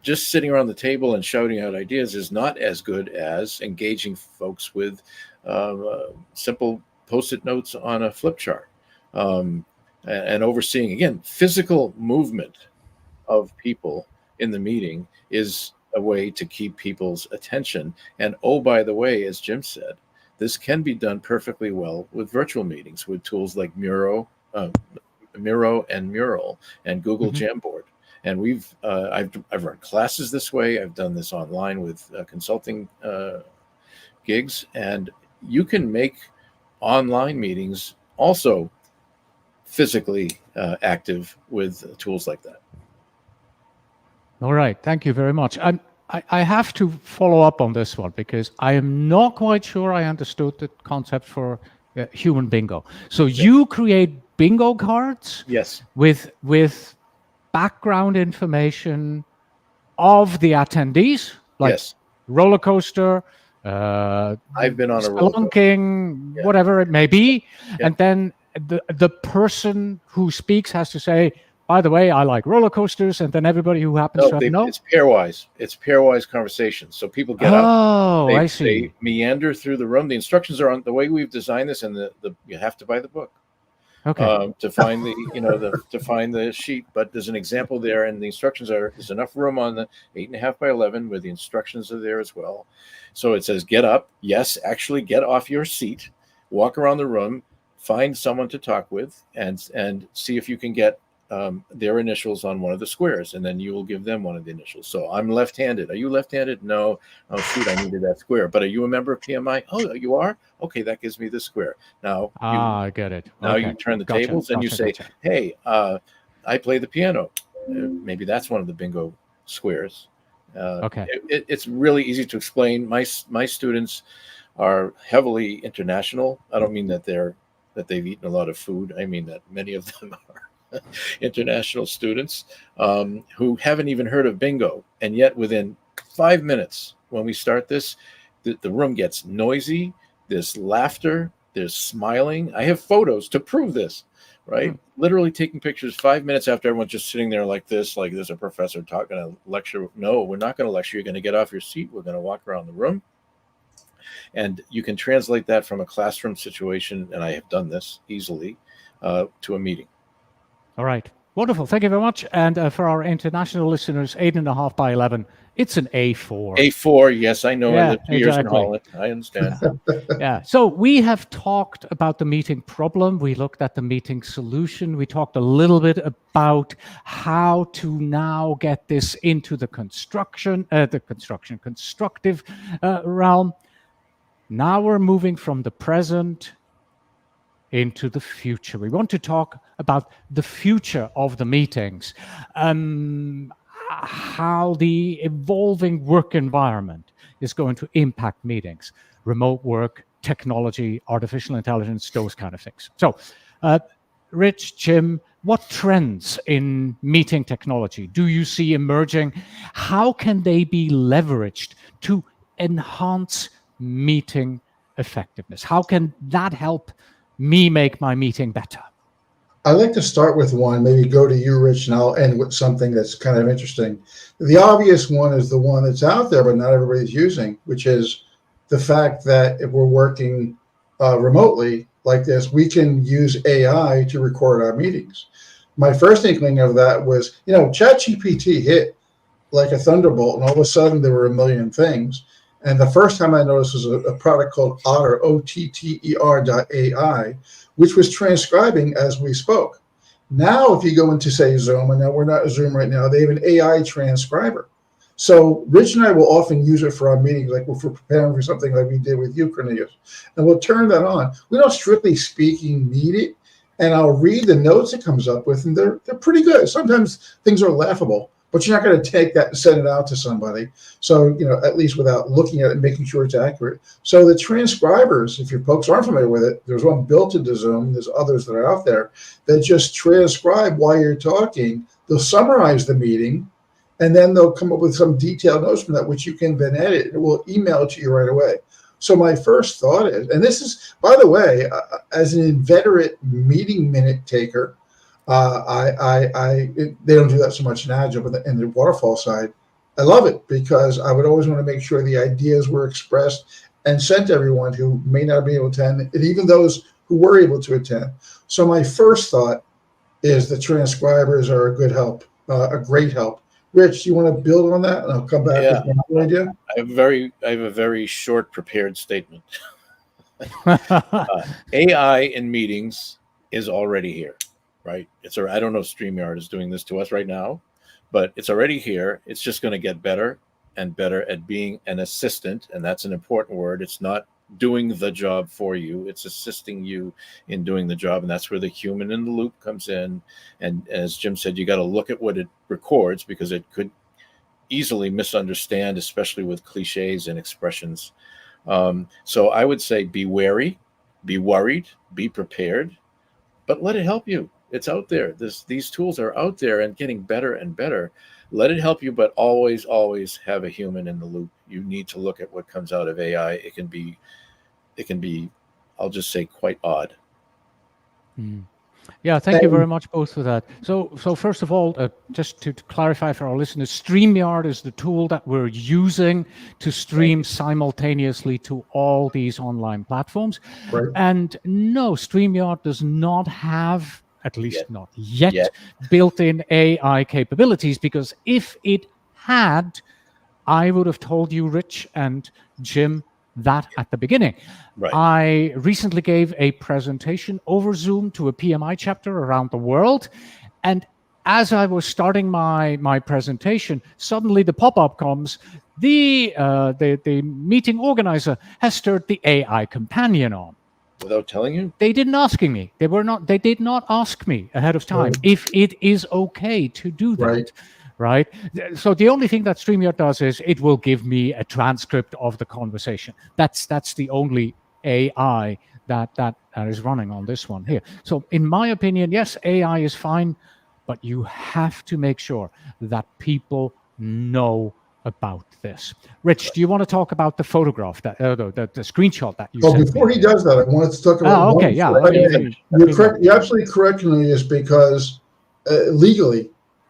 just sitting around the table and shouting out ideas is not as good as engaging folks with simple Post-it notes on a flip chart, and overseeing, again, physical movement of people in the meeting is a way to keep people's attention. And oh, by the way, as Jim said, this can be done perfectly well with virtual meetings with tools like Miro and Mural and Google Jamboard. And I've run classes this way. I've done this online with consulting gigs, and you can make online meetings also physically active with tools like that. All right, thank you very much. I have to follow up on this one, because I am not quite sure I understood the concept for human bingo. So you create bingo cards, yes, with background information of the attendees, like Yes, roller coaster, I've been on a roller coaster. spelunking, Yeah. whatever it may be, Yeah. and then the person who speaks has to say, by the way, I like roller coasters, and then everybody who happens to know. It's pairwise. It's pairwise conversations. So people get up. Oh, I They see. meander through the room. The instructions are on the way we've designed this, and the you have to buy the book Okay. to find to find the sheet. But there's an example there, and the instructions there's enough room on the 8.5 by 11 where the instructions are there as well. So it says, get up. Yes, actually get off your seat, walk around the room, find someone to talk with, and see if you can get their initials on one of the squares, and then you will give them one of the initials. So I'm left-handed. Are you left-handed? No. Oh shoot, I needed that square. But are you a member of PMI? Oh, you are? Okay, that gives me the square. Now I get it. now Okay. you turn the Gotcha, tables and you gotcha, say, gotcha. hey, I play the piano. Maybe that's one of the bingo squares. Okay. It's really easy to explain. My students are heavily international. I don't mean that they've eaten a lot of food. I mean that many of them are international students who haven't even heard of bingo. And yet within 5 minutes, when we start this, the room gets noisy. There's laughter. There's smiling. I have photos to prove this, right? Literally taking pictures 5 minutes after everyone's just sitting there like this, like there's a professor talking a lecture. No, we're not going to lecture. You're going to get off your seat. We're going to walk around the room. And you can translate that from a classroom situation, and I have done this easily, to a meeting. All right. Wonderful. Thank you very much. And for our international listeners, 8.5 by 11, it's an A4. A4, yes, I know. I Yeah, lived 2 years in exactly. Holland. I understand. Yeah. So we have talked about the meeting problem. We looked at the meeting solution. We talked a little bit about how to now get this into the constructive realm. Now we're moving from the present into the future. We want to talk about the future of the meetings, how the evolving work environment is going to impact meetings, remote work, technology, artificial intelligence, those kind of things. So, Rich, Jim, what trends in meeting technology do you see emerging? How can they be leveraged to enhance meeting effectiveness? How can that help me make my meeting better? I'd like to start with one, maybe go to you, Rich, and I'll end with something that's kind of interesting. The obvious one is the one that's out there, but not everybody's using, which is the fact that if we're working remotely like this, we can use AI to record our meetings. My first inkling of that was, ChatGPT hit like a thunderbolt, and all of a sudden there were a million things. And the first time I noticed was a product called Otter, OTTER.ai, which was transcribing as we spoke. Now, if you go into, say, Zoom, and now we're not Zoom right now, they have an AI transcriber. So Rich and I will often use it for our meetings, like if we're preparing for something like we did with you, Cornelius. And we'll turn that on. We don't strictly speaking need it. And I'll read the notes it comes up with, and they're pretty good. Sometimes things are laughable, but you're not going to take that and send it out to somebody. So, at least without looking at it and making sure it's accurate. So the transcribers, if your folks aren't familiar with it, there's one built into Zoom. There's others that are out there that just transcribe while you're talking. They'll summarize the meeting, and then they'll come up with some detailed notes from that, which you can then edit. It will email it to you right away. So my first thought is, and this is, by the way, as an inveterate meeting minute taker, they don't do that so much in Agile, but in the waterfall side, I love it because I would always want to make sure the ideas were expressed and sent to everyone who may not be able to attend, and even those who were able to attend. So my first thought is the transcribers are a good help, a great help. Rich, do you want to build on that? And I'll come back with my idea. I have a very short prepared statement. AI in meetings is already here, right? I don't know if StreamYard is doing this to us right now, but it's already here. It's just going to get better and better at being an assistant, and that's an important word. It's not doing the job for you. It's assisting you in doing the job, and that's where the human in the loop comes in. And as Jim said, you got to look at what it records because it could easily misunderstand, especially with cliches and expressions. So I would say be wary, be worried, be prepared, but let it help you. It's out there. These tools are out there and getting better and better. let it help you, but always, always have a human in the loop. You need to look at what comes out of AI. It can be, I'll just say, quite odd. Mm. Yeah, thank you very much both for that. So first of all, just to clarify for our listeners, StreamYard is the tool that we're using to stream simultaneously to all these online platforms. Right. And no, StreamYard does not have, at least not yet, Yet. built-in AI capabilities, because if it had, I would have told you, Rich and Jim, that at the beginning. Right. I recently gave a presentation over Zoom to a PMI chapter around the world. And as I was starting my presentation, suddenly the pop-up comes. The meeting organizer has stirred the AI companion on. Without telling you? They didn't ask me. They did not ask me ahead of time if it is okay to do that. Right. So the only thing that StreamYard does is it will give me a transcript of the conversation. That's the only AI that is running on this one here. So in my opinion, yes, AI is fine, but you have to make sure that people know about this. Rich, do you want to talk about the photograph, that the screenshot that you sent before me? he does that, I wanted to talk about okay, yeah. You're correct. You're absolutely correct, Cornelius, because legally,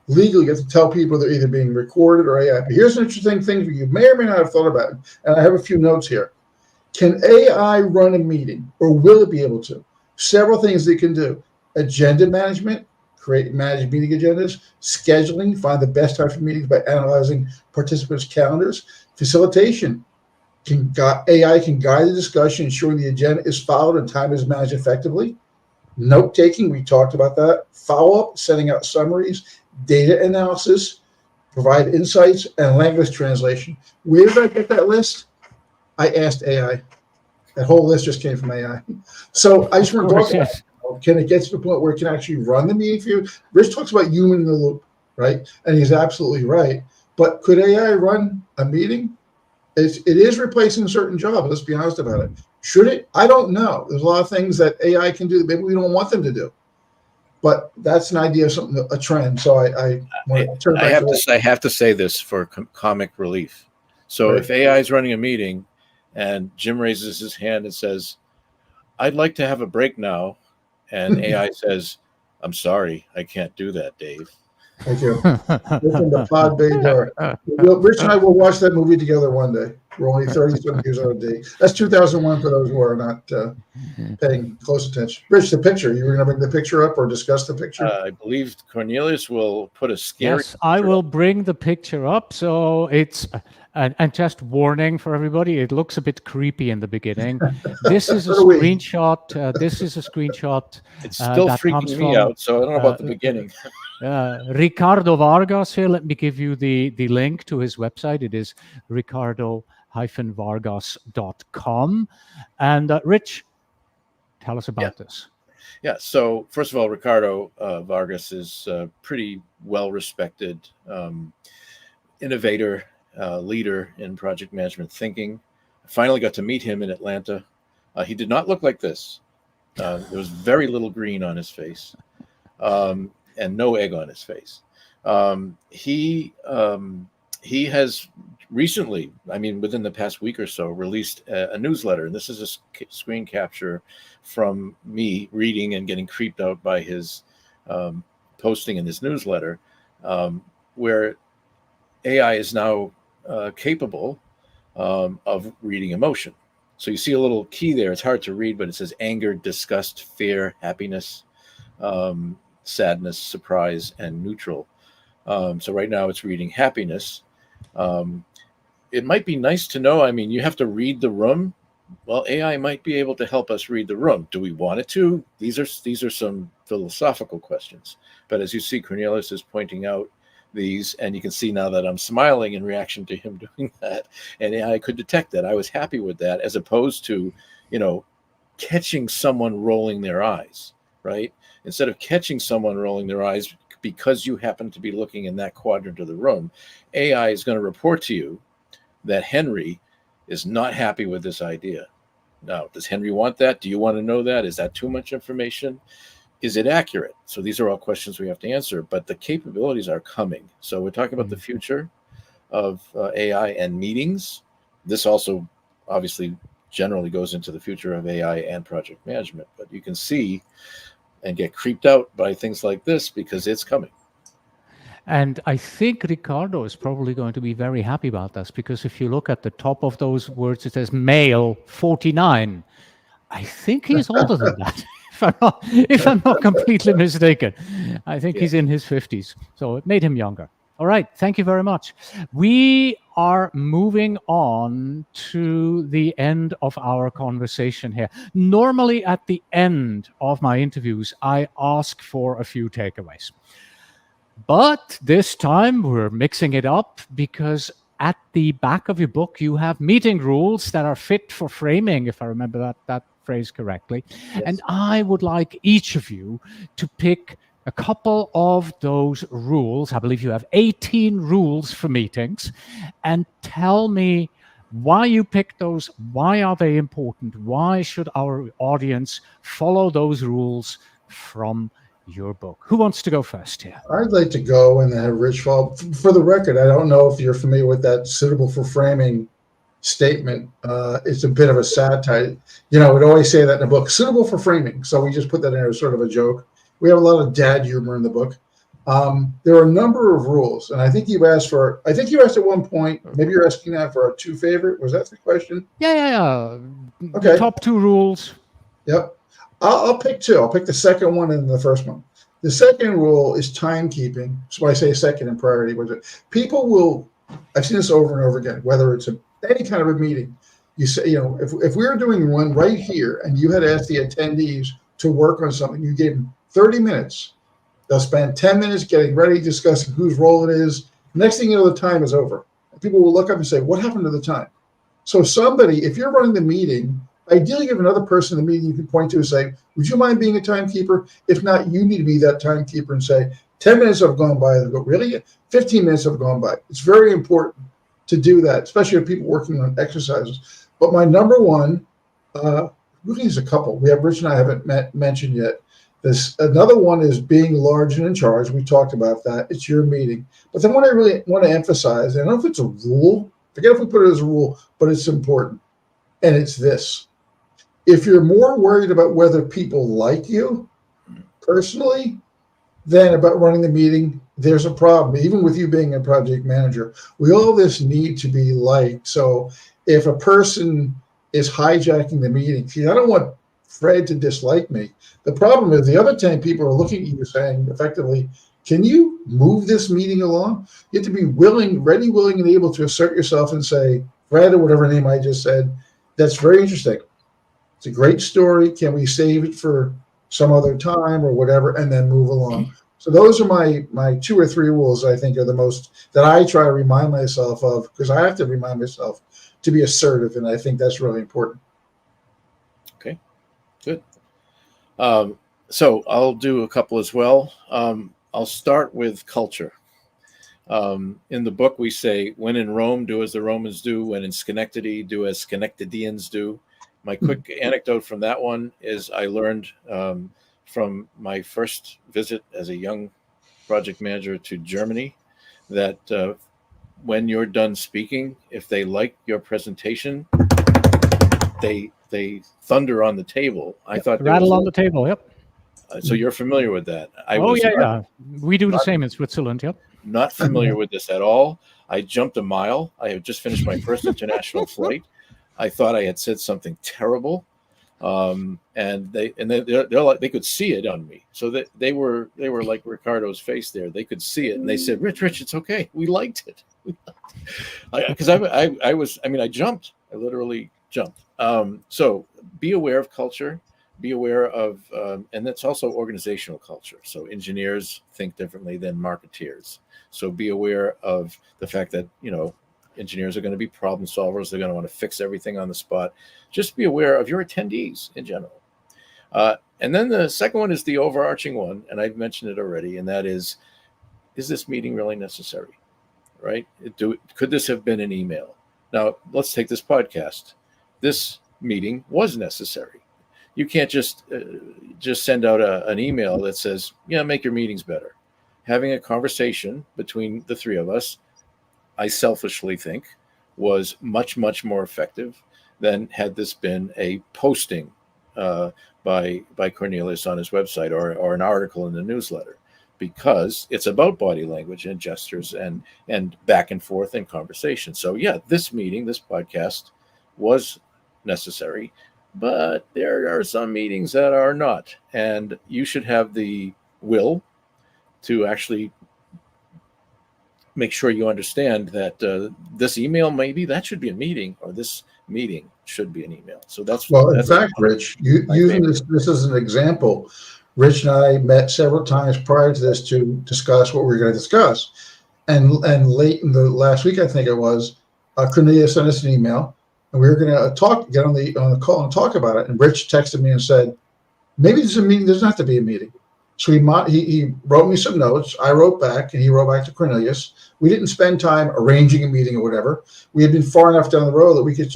you have to tell people they're either being recorded or AI. But here's an interesting thing for you. May or may not have thought about it, and I have a few notes here. Can AI run a meeting, or will it be able to? Several things it can do: agenda management, manage meeting agendas, scheduling, find the best time for meetings by analyzing participants' calendars, facilitation. AI can guide the discussion, ensuring the agenda is followed and time is managed effectively. Note taking, we talked about that. Follow up, sending out summaries, data analysis, provide insights, and language translation. Where did I get that list? I asked AI. That whole list just came from AI. So I just want to talk about, can it get to the point where it can actually run the meeting for you? Rich talks about human in the loop, right? And he's absolutely right. But could AI run a meeting? It is replacing certain jobs. Let's be honest about it. Should it? I don't know. There's a lot of things that AI can do that maybe we don't want them to do. But that's an idea of something, a trend. So I want to turn back I have to say this for comic relief. So if AI is running a meeting and Jim raises his hand and says, "I'd like to have a break now," and AI says, "I'm sorry, I can't do that, Dave." Thank you. Open the pod bay door. Rich and I will watch that movie together one day. We're only 30-some years out of date. That's 2001 for those who are not paying close attention. Rich, the picture. You were going to bring the picture up or discuss the picture? I believe Cornelius will put a scary. Yes, I will bring the picture up. So it's, and just warning for everybody, it looks a bit creepy in the beginning. This is a screenshot. This is a screenshot. It's still freaking me out. So I don't know about the beginning. Ricardo Vargas here. Let me give you the link to his website. It is ricardo-vargas.com. And Rich, tell us about this. Yeah. So first of all, Ricardo Vargas is a pretty well-respected innovator, leader in project management thinking. I finally got to meet him in Atlanta. He did not look like this. There was very little green on his face. And no egg on his face. He has recently, I mean, within the past week or so, released a newsletter. And this is a screen capture from me reading and getting creeped out by his posting in this newsletter, where AI is now capable of reading emotion. So you see a little key there. It's hard to read, but it says anger, disgust, fear, happiness, sadness, surprise, and neutral. So right now it's reading happiness. It might be nice to know, I mean, you have to read the room. Well, AI might be able to help us read the room. Do we want it to? These are some philosophical questions. But as you see, Cornelius is pointing out these, and you can see now that I'm smiling in reaction to him doing that. And AI could detect that. I was happy with that, as opposed to, catching someone rolling their eyes, right? Instead of catching someone rolling their eyes because you happen to be looking in that quadrant of the room, AI is going to report to you that Henry is not happy with this idea. Now, does Henry want that? Do you want to know that? Is that too much information? is it accurate? So these are all questions we have to answer, but the capabilities are coming. So we're talking about the future of AI and meetings. This also obviously generally goes into the future of AI and project management, but you can see and get creeped out by things like this because it's coming. And I think Ricardo is probably going to be very happy about this, because if you look at the top of those words, it says male 49. I think he's older than that, if I'm not completely mistaken. I think he's in his 50s, so it made him younger. All right, thank you very much. We are moving on to the end of our conversation here. Normally, at the end of my interviews, I ask for a few takeaways. But this time we're mixing it up, because at the back of your book, you have meeting rules that are fit for framing, if I remember that phrase correctly. Yes. And I would like each of you to pick a couple of those rules. I believe you have 18 rules for meetings, and tell me why you picked those. Why are they important? Why should our audience follow those rules from your book? Who wants to go first here? I'd like to go and have Rich follow. For the record, I don't know if you're familiar with that suitable for framing statement. It's a bit of a satire. We'd always say that in the book, suitable for framing. So we just put that in as sort of a joke. We have a lot of dad humor in the book. There are a number of rules, and I think you asked at one point, maybe you're asking that for our two favorite. Was that the question? Yeah. Okay. The top two rules. Yep. I'll pick two. I'll pick the second one and the first one. The second rule is timekeeping. So when I say second in priority, I've seen this over and over again, whether it's any kind of a meeting. You say, if we were doing one right here and you had asked the attendees to work on something, you gave them 30 minutes. They'll spend 10 minutes getting ready, discussing whose role it is. Next thing you know, the time is over. People will look up and say, what happened to the time? So if you're running the meeting, ideally, you have another person in the meeting you can point to and say, would you mind being a timekeeper? If not, you need to be that timekeeper and say, 10 minutes have gone by. They go, really? 15 minutes have gone by. It's very important to do that, especially if people working on exercises. But my number one, really is a couple. We have Rich and I haven't mentioned yet. Another one is being large and in charge. We talked about that. It's your meeting. But then what I really want to emphasize, I don't know if it's a rule, forget if we put it as a rule, but it's important. And it's this. If you're more worried about whether people like you personally than about running the meeting, there's a problem. Even with you being a project manager, we all this need to be liked. So if a person is hijacking the meeting, see, I don't want Fred to dislike me. The problem is the other 10 people are looking at you saying effectively, can you move this meeting along? You have to be ready, willing, and able to assert yourself and say, Fred, or whatever name I just said, that's very interesting. It's a great story. Can we save it for some other time or whatever, and then move along? So those are my 2 or 3 rules I think are the most that I try to remind myself of, because I have to remind myself to be assertive, and I think that's really important. Okay, good. So I'll do a couple as well. I'll start with culture. In the book, we say, when in Rome, do as the Romans do. When in Schenectady, do as Schenectadyans do. My quick anecdote from that one is I learned from my first visit as a young project manager to Germany that when you're done speaking, if they like your presentation, they thunder on the table. I thought rattle on the table. Yep. So you're familiar with that? Yeah. We do the same in Switzerland. Yep. Not familiar with this at all. I jumped a mile. I had just finished my first international flight. I thought I had said something terrible, and they're like, they could see it on me. So they were like Ricardo's face there. They could see it, and they said, "Rich, it's okay. We liked it." Because I jumped. I literally jumped. So be aware of culture. Be aware of, and that's also organizational culture. So engineers think differently than marketeers. So be aware of the fact that, engineers are going to be problem solvers. They're going to want to fix everything on the spot. Just be aware of your attendees in general. And then the second one is the overarching one, and I've mentioned it already, and that is this meeting really necessary, right? Could this have been an email? Now, let's take this podcast. This meeting was necessary. You can't just send out an email that says, "Yeah, make your meetings better." Having a conversation between the three of us, I selfishly think, was much, much more effective than had this been a posting by Cornelius on his website or an article in the newsletter, because it's about body language and gestures and back and forth in conversation. So yeah, this meeting, this podcast was necessary, but there are some meetings that are not, and you should have the will to actually make sure you understand that this email, maybe that should be a meeting, or this meeting should be an email. So in fact, Rich, using this as an example, Rich and I met several times prior to this to discuss what we were going to discuss. And late in the last week, I think it was, Cornelius sent us an email, and we were going to get on the call and talk about it. And Rich texted me and said, maybe there's a meeting. Doesn't have to be a meeting. So he wrote me some notes. I wrote back, and he wrote back to Cornelius. We didn't spend time arranging a meeting or whatever. We had been far enough down the road that we could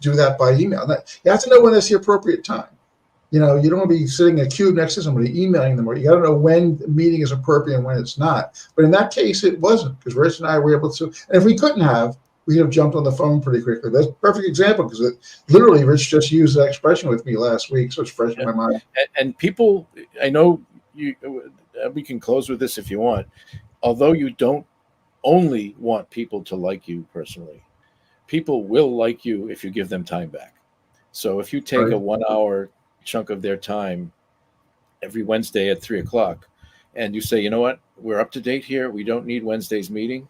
do that by email. You have to know when that's the appropriate time. You don't want to be sitting in a queue next to somebody emailing them, or you got to know when the meeting is appropriate and when it's not. But in that case, it wasn't, because Rich and I were able to. And if we couldn't have, we could have jumped on the phone pretty quickly. That's a perfect example, because literally Rich just used that expression with me last week, so it's fresh in my mind. And people, I know we can close with this if you want. Although you don't only want people to like you personally, people will like you if you give them time back. So if you take a 1 hour chunk of their time every Wednesday at 3:00 and you say, you know what, we're up to date here, we don't need Wednesday's meeting,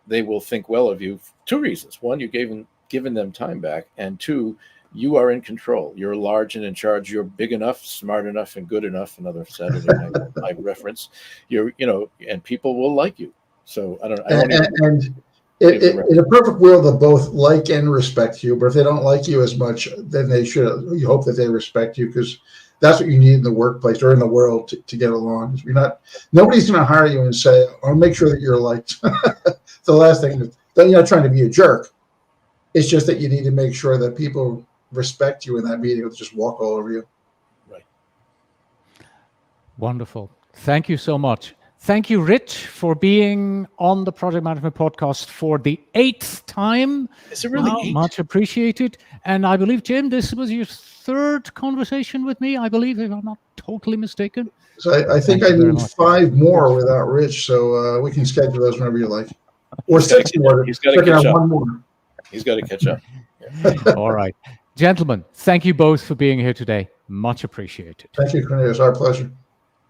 they will think well of you. 2 reasons. One, you given them time back, and 2, you are in control. You're large and in charge. You're big enough, smart enough, and good enough. Another Saturday night reference. And people will like you. So I don't know. In a perfect world, they'll both like and respect you. But if they don't like you as much, then they should. You hope that they respect you, because that's what you need in the workplace or in the world to get along. Nobody's going to hire you and say, "I'll make sure that you're liked." The last thing. You're not trying to be a jerk. It's just that you need to make sure that people respect you in that meeting, or just walk all over you. Right. Wonderful. Thank you so much. Thank you, Rich, for being on the Project Management Podcast for the 8th time. Is it really 8? Much appreciated. And I believe, Jim, this was your 3rd conversation with me, I believe, if I'm not totally mistaken. So I think I need 5 more without Rich, so we can schedule those whenever you like. Or 6 more. He's got to catch up. 1 more. He's got to catch up. All right. Gentlemen, thank you both for being here today. Much appreciated. Thank you, Cornelius. Our pleasure.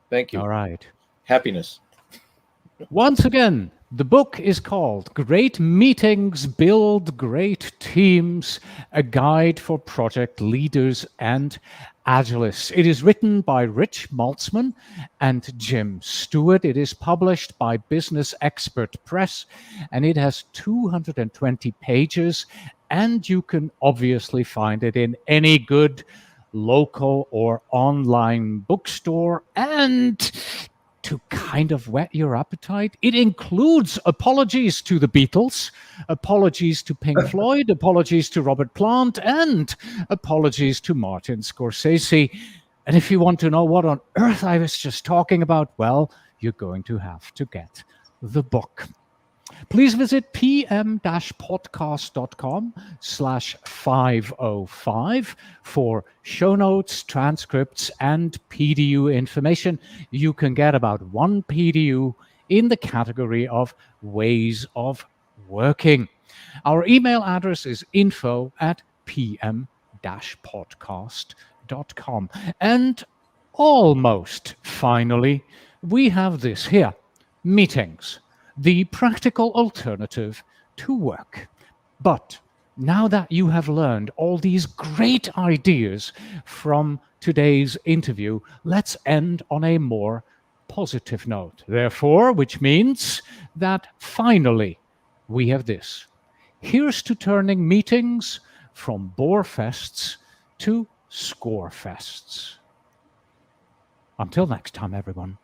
Thank you. All right. Happiness. Once again, the book is called Great Meetings Build Great Teams, a guide for project leaders and agilists. It is written by Rich Maltzman and Jim Stewart. It is published by Business Expert Press, and it has 220 pages, and you can obviously find it in any good local or online bookstore. And to kind of whet your appetite, it includes apologies to the Beatles, apologies to Pink Floyd, apologies to Robert Plant, and apologies to Martin Scorsese. And if you want to know what on earth I was just talking about, well, you're going to have to get the book. Please visit pm-podcast.com/505 for show notes, transcripts, and PDU information. You can get about 1 PDU in the category of ways of working. Our email address is info@pm-podcast.com. And almost finally, we have this here: meetings, the practical alternative to work. But now that you have learned all these great ideas from today's interview, let's end on a more positive note. Therefore, which means that finally we have this. Here's to turning meetings from bore fests to score fests. Until next time, everyone.